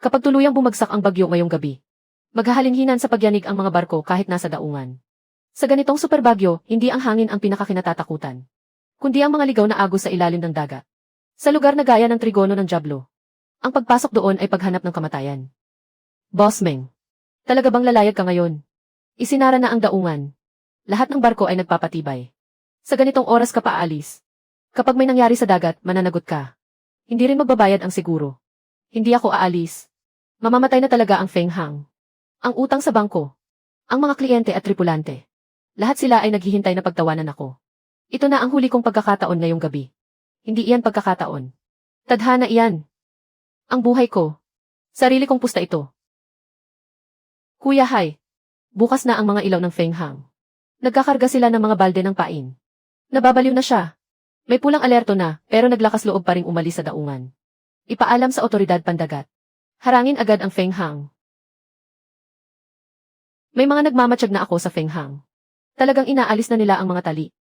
S1: Kapag tuluyang bumagsak ang bagyo ngayong gabi, maghahalinhinan sa pagyanig ang mga barko kahit nasa daungan. Sa ganitong superbagyo, hindi ang hangin ang pinakakinatatakutan, kundi ang mga ligaw na agos sa ilalim ng dagat. Sa lugar na gaya ng Trigono ng Diablo, ang pagpasok doon ay paghanap ng kamatayan. Boss Meng, talaga bang lalayag ka ngayon? Isinara na ang daungan. Lahat ng barko ay nagpapatibay. Sa ganitong oras ka pa aalis. Kapag may nangyari sa dagat, mananagot ka. Hindi rin magbabayad ang siguro. Hindi ako aalis. Mamamatay na talaga ang Feng Hang. Ang utang sa bangko. Ang mga kliyente at tripulante. Lahat sila ay naghihintay na pagtawanan ako. Ito na ang huli kong pagkakataon ngayong gabi. Hindi iyan pagkakataon. Tadhana iyan. Ang buhay ko. Sarili kong pusta ito. Kuya Hai, bukas na ang mga ilaw ng Feng Hang. Nagkakarga sila ng mga balde ng pain. Nababaliw na siya. May pulang alerto na, pero naglakas loob pa ring umalis sa daungan. Ipaalam sa otoridad pandagat. Harangin agad ang Feng Hang. May mga nagmamatsyag na ako sa Feng Hang. Talagang inaalis na nila ang mga tali.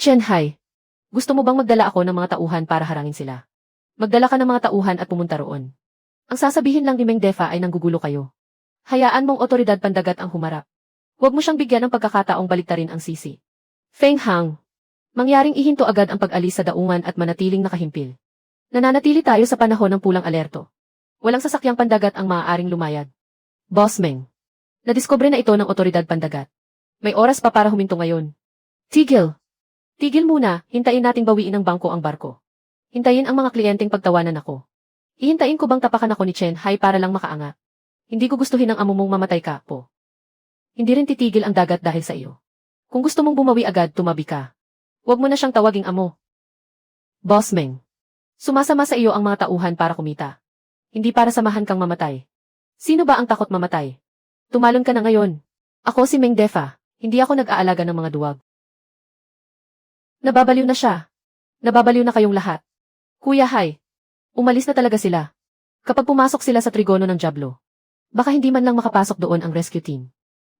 S1: Chen Hai, gusto mo bang magdala ako ng mga tauhan para harangin sila? Magdala ka ng mga tauhan at pumunta roon. Ang sasabihin lang ni Meng Defa ay nanggugulo kayo. Hayaan mong otoridad pandagat ang humarap. Huwag mo siyang bigyan ng pagkakataong baliktarin ang sisi. Feng Hang, mangyaring ihinto agad ang pag-alis sa daungan at manatiling nakahimpil. Nananatili tayo sa panahon ng pulang alerto. Walang sasakyang pandagat ang maaaring lumayad. Boss Meng, nadiskubre na ito ng otoridad pandagat. May oras pa para huminto ngayon. Tigil! Tigil muna, hintayin nating bawiin ng bangko ang barko. Hintayin ang mga kliyenteng pagtawanan ako. Hihintayin ko bang tapakan ako ni Chen Hai para lang makaangat? Hindi ko gustuhin ang amo mong mamatay ka po. Hindi rin titigil ang dagat dahil sa iyo. Kung gusto mong bumawi agad, tumabi ka. Huwag mo na siyang tawaging amo. Boss Meng, sumasama sa iyo ang mga tauhan para kumita. Hindi para samahan kang mamatay. Sino ba ang takot mamatay? Tumalon ka na ngayon. Ako si Meng Defa. Hindi ako nag-aalaga ng mga duwag. Nababaliw na siya. Nababaliw na kayong lahat. Kuya Hai, umalis na talaga sila. Kapag pumasok sila sa Trigono ng Diablo, baka hindi man lang makapasok doon ang rescue team.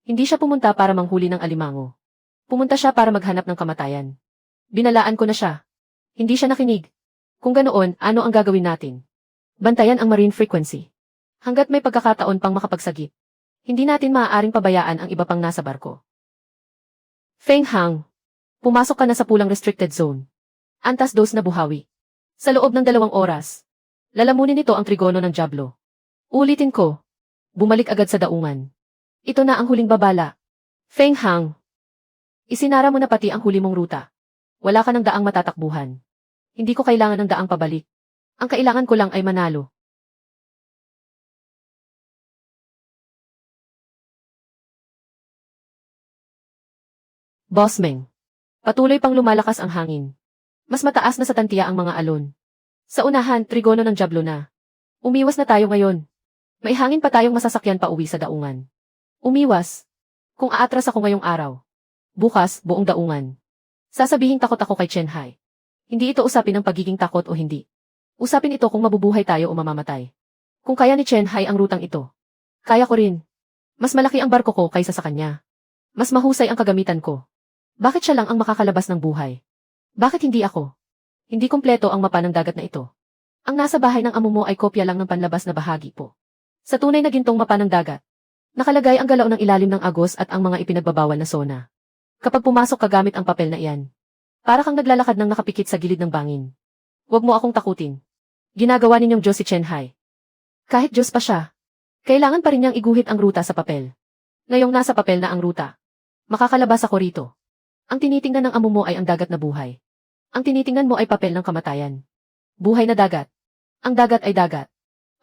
S1: Hindi siya pumunta para manghuli ng alimango. Pumunta siya para maghanap ng kamatayan. Binalaan ko na siya. Hindi siya nakinig. Kung ganoon, ano ang gagawin natin? Bantayan ang marine frequency. Hanggat may pagkakataon pang makapagsagip, hindi natin maaaring pabayaan ang iba pang nasa barko. Feng Hang, pumasok ka na sa pulang restricted zone. Antas 2 na buhawi. Sa loob ng 2 oras, lalamunin nito ang Trigono ng Diablo. Ulitin ko, bumalik agad sa daungan. Ito na ang huling babala. Feng Hang, isinara mo na pati ang huli mong ruta. Wala ka ng daang matatakbuhan. Hindi ko kailangan ng daang pabalik. Ang kailangan ko lang ay manalo. Boss Meng, patuloy pang lumalakas ang hangin. Mas mataas na sa tantiya ang mga alon. Sa unahan, Trigono ng Diablo na. Umiwas na tayo ngayon. May hangin pa tayong masasakyan pa uwi sa daungan. Umiwas. Kung aatras ako ngayong araw. Bukas, buong daungan. Sasabihing takot ako kay Chen Hai. Hindi ito usapin ng pagiging takot o hindi. Usapin ito kung mabubuhay tayo o mamamatay. Kung kaya ni Chen Hai ang rutang ito. Kaya ko rin. Mas malaki ang barko ko kaysa sa kanya. Mas mahusay ang kagamitan ko. Bakit siya lang ang makakalabas ng buhay? Bakit hindi ako? Hindi kompleto ang mapa ng dagat na ito. Ang nasa bahay ng amo mo ay kopya lang ng panlabas na bahagi po. Sa tunay na gintong mapa ng dagat, nakalagay ang galaw ng ilalim ng agos at ang mga ipinagbabawal na zona. Kapag pumasok ka gamit ang papel na iyan, para kang naglalakad ng nakapikit sa gilid ng bangin. Huwag mo akong takutin. Ginagawa ninyong Diyos si Chen Hai. Kahit Diyos pa siya, kailangan pa rin niyang iguhit ang ruta sa papel. Ngayong nasa papel na ang ruta, makakalabas ako rito. Ang tinitingnan ng amo mo ay ang dagat na buhay. Ang tinitingnan mo ay papel ng kamatayan. Buhay na dagat. Ang dagat ay dagat.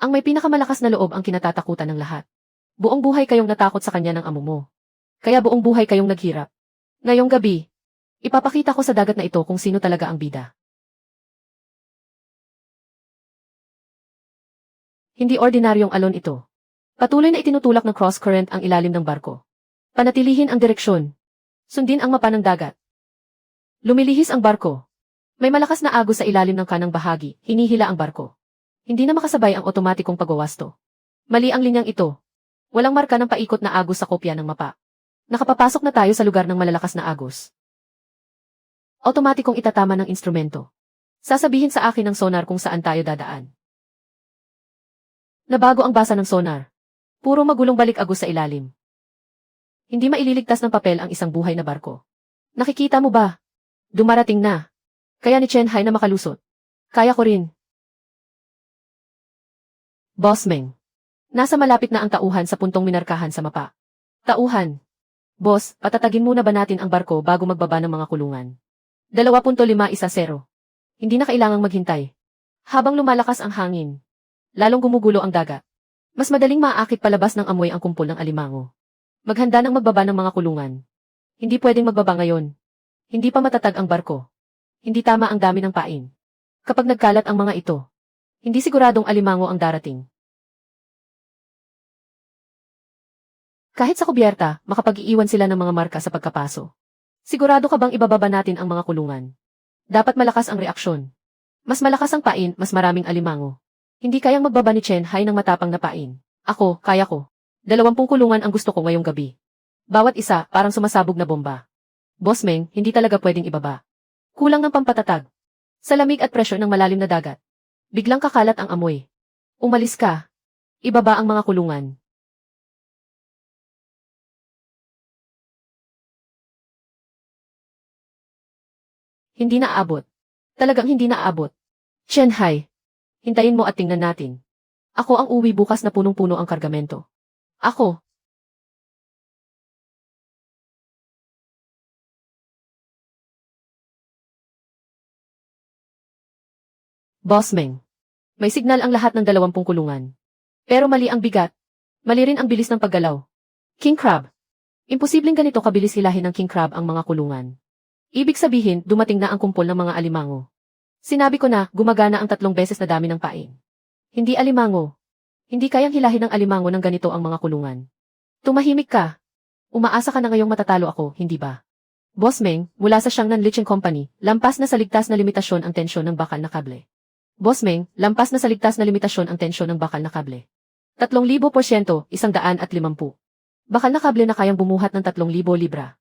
S1: Ang may pinakamalakas na loob ang kinatatakutan ng lahat. Buong buhay kayong natakot sa kanya ng amo mo. Kaya buong buhay kayong naghirap. Ngayong gabi, ipapakita ko sa dagat na ito kung sino talaga ang bida. Hindi ordinaryong alon ito. Patuloy na itinutulak ng cross-current ang ilalim ng barko. Panatilihin ang direksyon. Sundin ang mapa ng dagat. Lumilihis ang barko. May malakas na agos sa ilalim ng kanang bahagi, hinihila ang barko. Hindi na makasabay ang otomatikong pagwawasto. Mali ang linyang ito. Walang marka ng paikot na agos sa kopya ng mapa. Nakapapasok na tayo sa lugar ng malalakas na agos. Otomatikong itatama ng instrumento. Sasabihin sa akin ng sonar kung saan tayo dadaan. Nabago ang basa ng sonar. Puro magulong balik agos sa ilalim. Hindi maililigtas ng papel ang isang buhay na barko. Nakikita mo ba? Dumarating na. Kaya ni Chen Hai na makalusot. Kaya ko rin. Boss Meng. Nasa malapit na ang tauhan sa puntong minarkahan sa mapa. Tauhan. Boss, patatagin muna ba natin ang barko bago magbaba ng mga kulungan? 2.510. Hindi na kailangang maghintay. Habang lumalakas ang hangin, lalong gumugulo ang dagat. Mas madaling maaakit palabas ng amoy ang kumpol ng alimango. Maghanda ng magbaba ng mga kulungan. Hindi pwedeng magbaba ngayon. Hindi pa matatag ang barko. Hindi tama ang dami ng pain. Kapag nagkalat ang mga ito, hindi siguradong alimango ang darating. Kahit sa kubyerta, makapag-iiwan sila ng mga marka sa pagkapaso. Sigurado ka bang ibababa natin ang mga kulungan? Dapat malakas ang reaksyon. Mas malakas ang pain, mas maraming alimango. Hindi kayang magbaba ni Chen Hai ng matapang na pain. Ako, kaya ko. 20 kulungan ang gusto ko ngayong gabi. Bawat isa, parang sumasabog na bomba. Boss Meng, hindi talaga pwedeng ibaba. Kulang ng pampatatag. Sa lamig at presyo ng malalim na dagat. Biglang kakalat ang amoy. Umalis ka. Ibaba ang mga kulungan. Hindi naaabot. Talagang hindi naaabot. Chen Hai. Hintayin mo at tingnan natin. Ako ang uwi bukas na punong-puno ang kargamento. Ako. Boss Meng. May signal ang lahat ng 20 kulungan. Pero mali ang bigat. Mali rin ang bilis ng paggalaw. King Crab. Imposibleng ganito kabilis hilahin ng King Crab ang mga kulungan. Ibig sabihin, dumating na ang kumpol ng mga alimango. Sinabi ko na, gumagana ang 3 beses na dami ng pain. Hindi alimango. Hindi kayang hilahin ng alimango ng ganito ang mga kulungan. Tumahimik ka. Umaasa ka na ngayong matatalo ako, hindi ba? Boss Meng, mula sa Xiangnan Licheng Company, lampas na sa ligtas na limitasyon ang tensyon ng bakal na kable. Boss Meng, lampas na sa ligtas na limitasyon ang tensyon ng bakal na kable. 3,000%, 150. Bakal na kable na kayang bumuhat ng 3,000 libra.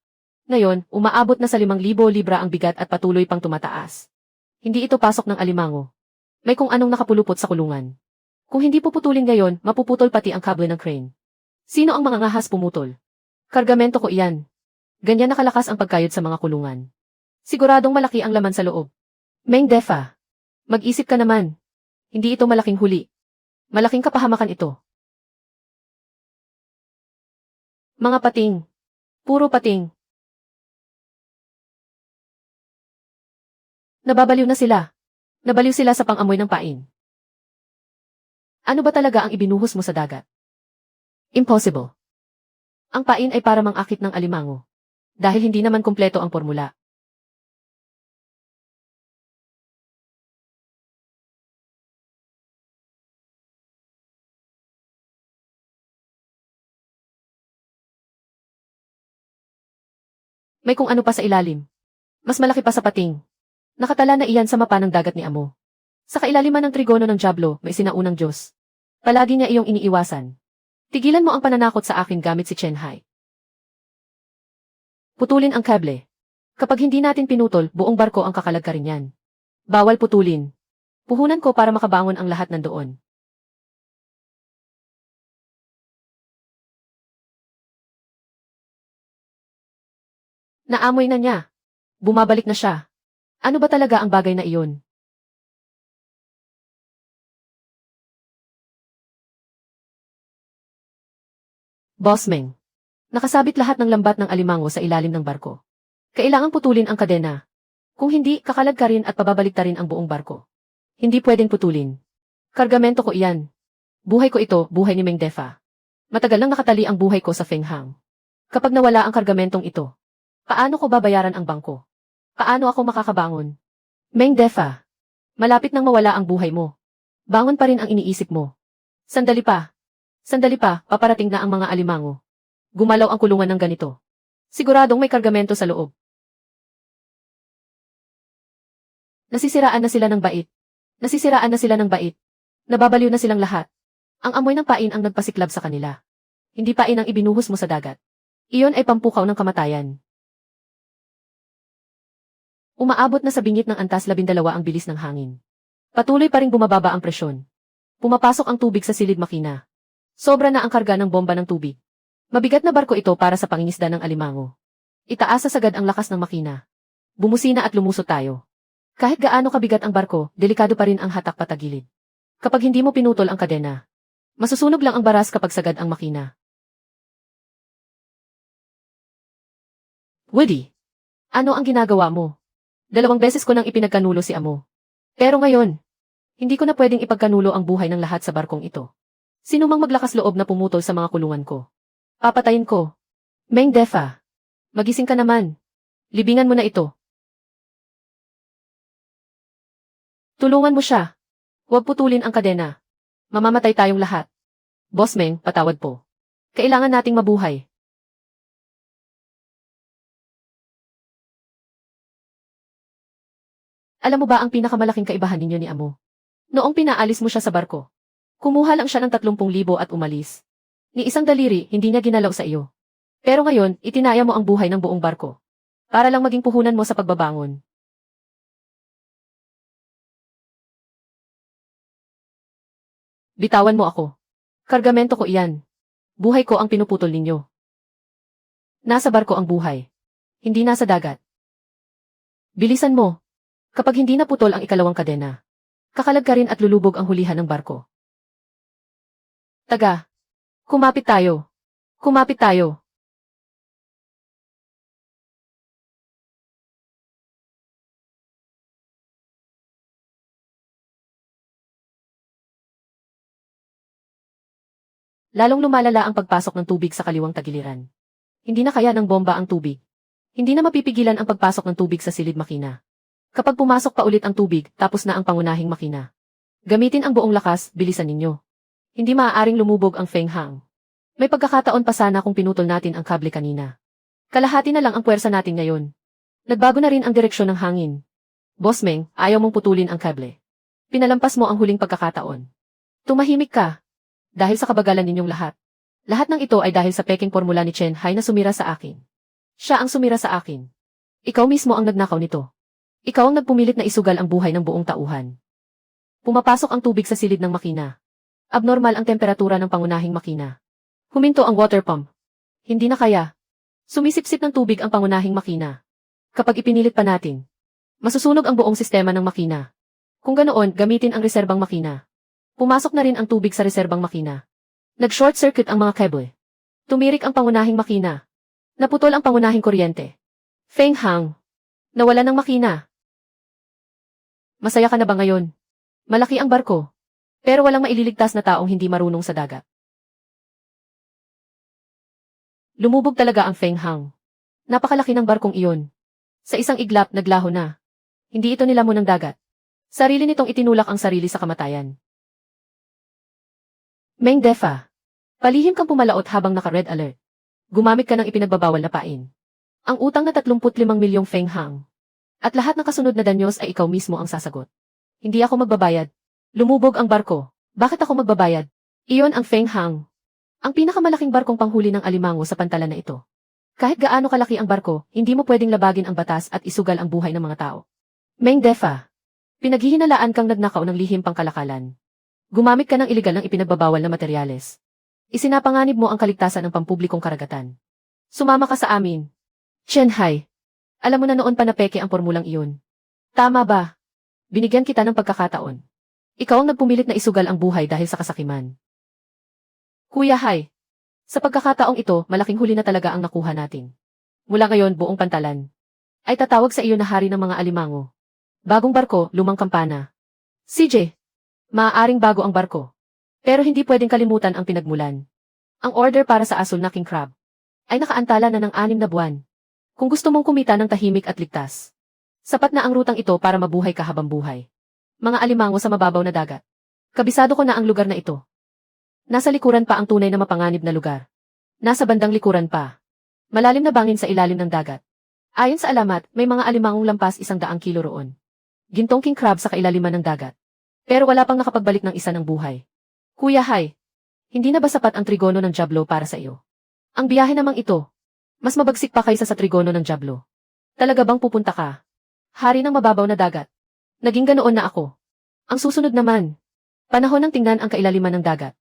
S1: Ngayon, umaabot na sa 5,000 libra ang bigat at patuloy pang tumataas. Hindi ito pasok ng alimango. May kung anong nakapulupot sa kulungan. Kung hindi puputulin ngayon, mapuputol pati ang kable ng crane. Sino ang mga ngahas pumutol? Kargamento ko iyan. Ganyan nakalakas ang pagkayod sa mga kulungan. Siguradong malaki ang laman sa loob. Meng Defa. Mag-isip ka naman. Hindi ito malaking huli. Malaking kapahamakan ito. Mga pating. Puro pating. Nababaliw na sila. Nabaliw sila sa pang-amoy ng pain. Ano ba talaga ang ibinuhos mo sa dagat? Impossible. Ang pain ay para mang-akit ng alimango. Dahil hindi naman kumpleto ang formula. May kung ano pa sa ilalim. Mas malaki pa sa pating. Nakatala na iyan sa mapa ng dagat ni Amo. Sa kailaliman ng trigono ng Diablo, may sinaunang Diyos. Palagi niya iyong iniiwasan. Tigilan mo ang pananakot sa akin gamit si Chen Hai. Putulin ang kable. Kapag hindi natin pinutol, buong barko ang kakalagkarin yan. Bawal putulin. Puhunan ko para makabangon ang lahat nandoon. Naamoy na niya. Bumabalik na siya. Ano ba talaga ang bagay na iyon? Boss Meng. Nakasabit lahat ng lambat ng alimango sa ilalim ng barko. Kailangang putulin ang kadena. Kung hindi, kakalagkarin at pababaliktarin ang buong barko. Hindi pwedeng putulin. Kargamento ko iyan. Buhay ko ito, buhay ni Meng Defa. Matagal nang nakatali ang buhay ko sa Feng Hang. Kapag nawala ang kargamentong ito, paano ko babayaran ang bangko? Paano ako makakabangon? Meng Defa, malapit nang mawala ang buhay mo. Bangon pa rin ang iniisip mo. Sandali pa. Sandali pa, paparating na ang mga alimango. Gumalaw ang kulungan ng ganito. Siguradong may kargamento sa loob. Nasisiraan na sila ng bait. Nasisiraan na sila ng bait. Nababaliw na silang lahat. Ang amoy ng pain ang nagpasiklab sa kanila. Hindi pain ang ibinuhos mo sa dagat. Iyon ay pampukaw ng kamatayan. Umaabot na sa bingit ng antas 12 ang bilis ng hangin. Patuloy pa ring bumababa ang presyon. Pumapasok ang tubig sa silid makina. Sobra na ang karga ng bomba ng tubig. Mabigat na barko ito para sa pangingisda ng alimango. Itaas sa sagad ang lakas ng makina. Bumusina at lumusot tayo. Kahit gaano kabigat ang barko, delikado pa rin ang hatak patagilid. Kapag hindi mo pinutol ang kadena, masusunog lang ang baras kapag sagad ang makina. Woody, ano ang ginagawa mo? 2 beses ko nang ipinagkanulo si Amo. Pero ngayon, hindi ko na pwedeng ipagkanulo ang buhay ng lahat sa barkong ito. Sino mang maglakas loob na pumutol sa mga kulungan ko? Papatayin ko. Meng Defa, magising ka naman. Libingan mo na ito. Tulungan mo siya. Huwag putulin ang kadena. Mamamatay tayong lahat. Boss Meng, patawad po. Kailangan nating mabuhay. Alam mo ba ang pinakamalaking kaibahan ninyo ni Amo? Noong pinaalis mo siya sa barko, kumuha lang siya ng 30,000 at umalis. Ni isang daliri, hindi niya ginalaw sa iyo. Pero ngayon, itinaya mo ang buhay ng buong barko. Para lang maging puhunan mo sa pagbabangon. Bitawan mo ako. Kargamento ko iyan. Buhay ko ang pinuputol ninyo. Nasa barko ang buhay. Hindi nasa dagat. Bilisan mo. Kapag hindi naputol ang ikalawang kadena, kakalagkarin at lulubog ang hulihan ng barko. Taga. Kumapit tayo. Kumapit tayo. Lalong lumalala ang pagpasok ng tubig sa kaliwang tagiliran. Hindi na kaya ng bomba ang tubig. Hindi na mapipigilan ang pagpasok ng tubig sa silid makina. Kapag pumasok pa ulit ang tubig, tapos na ang pangunahing makina. Gamitin ang buong lakas, bilisan ninyo. Hindi maaaring lumubog ang Feng Hang. May pagkakataon pa sana kung pinutol natin ang kable kanina. Kalahati na lang ang puwersa natin ngayon. Nagbago na rin ang direksyon ng hangin. Boss Meng, ayaw mong putulin ang kable. Pinalampas mo ang huling pagkakataon. Tumahimik ka. Dahil sa kabagalan ninyong lahat. Lahat ng ito ay dahil sa peking formula ni Chen Hai na sumira sa akin. Siya ang sumira sa akin. Ikaw mismo ang nagnakaw nito. Ikaw ang nagpumilit na isugal ang buhay ng buong tauhan. Pumapasok ang tubig sa silid ng makina. Abnormal ang temperatura ng pangunahing makina. Huminto ang water pump. Hindi na kaya. Sumisipsip ng tubig ang pangunahing makina. Kapag ipinilit pa natin, masusunog ang buong sistema ng makina. Kung ganoon, gamitin ang reserbang makina. Pumasok na rin ang tubig sa reserbang makina. Nag-short circuit ang mga kable. Tumirik ang pangunahing makina. Naputol ang pangunahing kuryente. Feng Hang. Nawala ng makina. Masaya ka na ba ngayon? Malaki ang barko. Pero walang maililigtas na taong hindi marunong sa dagat. Lumubog talaga ang Feng Hang. Napakalaki ng barkong iyon. Sa isang iglap, naglaho na. Hindi ito nilamon ng dagat. Sarili nitong itinulak ang sarili sa kamatayan. Meng Defa. Palihim kang pumalaot habang naka-red alert. Gumamit ka ng ipinagbabawal na pain. Ang utang na 35 milyong Feng Hang. At lahat ng kasunod na danyos ay ikaw mismo ang sasagot. Hindi ako magbabayad. Lumubog ang barko. Bakit ako magbabayad? Iyon ang Feng Hang. Ang pinakamalaking barkong panghuli ng alimango sa pantalan na ito. Kahit gaano kalaki ang barko, hindi mo pwedeng labagin ang batas at isugal ang buhay ng mga tao. Meng Defa. Pinaghihinalaan kang nagnakaw ng lihim pangkalakalan. Gumamit ka ng iligal ng ipinagbabawal na materyales. Isinapanganib mo ang kaligtasan ng pampublikong karagatan. Sumama ka sa amin. Chen Hai. Alam mo na noon pa na peke ang formulang iyon. Tama ba? Binigyan kita ng pagkakataon. Ikaw ang nagpumilit na isugal ang buhay dahil sa kasakiman. Kuya Hai. Sa pagkakataong ito, malaking huli na talaga ang nakuha natin. Mula ngayon, buong pantalan ay tatawag sa iyo na hari ng mga alimango. Bagong barko, lumang kampana. CJ. Maaaring bago ang barko. Pero hindi pwedeng kalimutan ang pinagmulan. Ang order para sa asul na king crab ay nakaantala na ng 6 na buwan. Kung gusto mong kumita ng tahimik at ligtas, sapat na ang rutang ito para mabuhay ka habang buhay. Mga alimango sa mababaw na dagat. Kabisado ko na ang lugar na ito. Nasa likuran pa ang tunay na mapanganib na lugar. Nasa bandang likuran pa. Malalim na bangin sa ilalim ng dagat. Ayon sa alamat, may mga alimangong lampas 100 kilo roon. Gintong king crab sa kailaliman ng dagat. Pero wala pang nakapagbalik ng isa ng buhay. Kuya Hai, hindi na ba sapat ang trigono ng Diablo para sa iyo? Ang biyahe namang ito, mas mabagsik pa kaysa sa trigono ng Diablo. Talaga bang pupunta ka? Hari ng mababaw na dagat. Naging ganoon na ako. Ang susunod naman, panahon ng tingnan ang kailaliman ng dagat.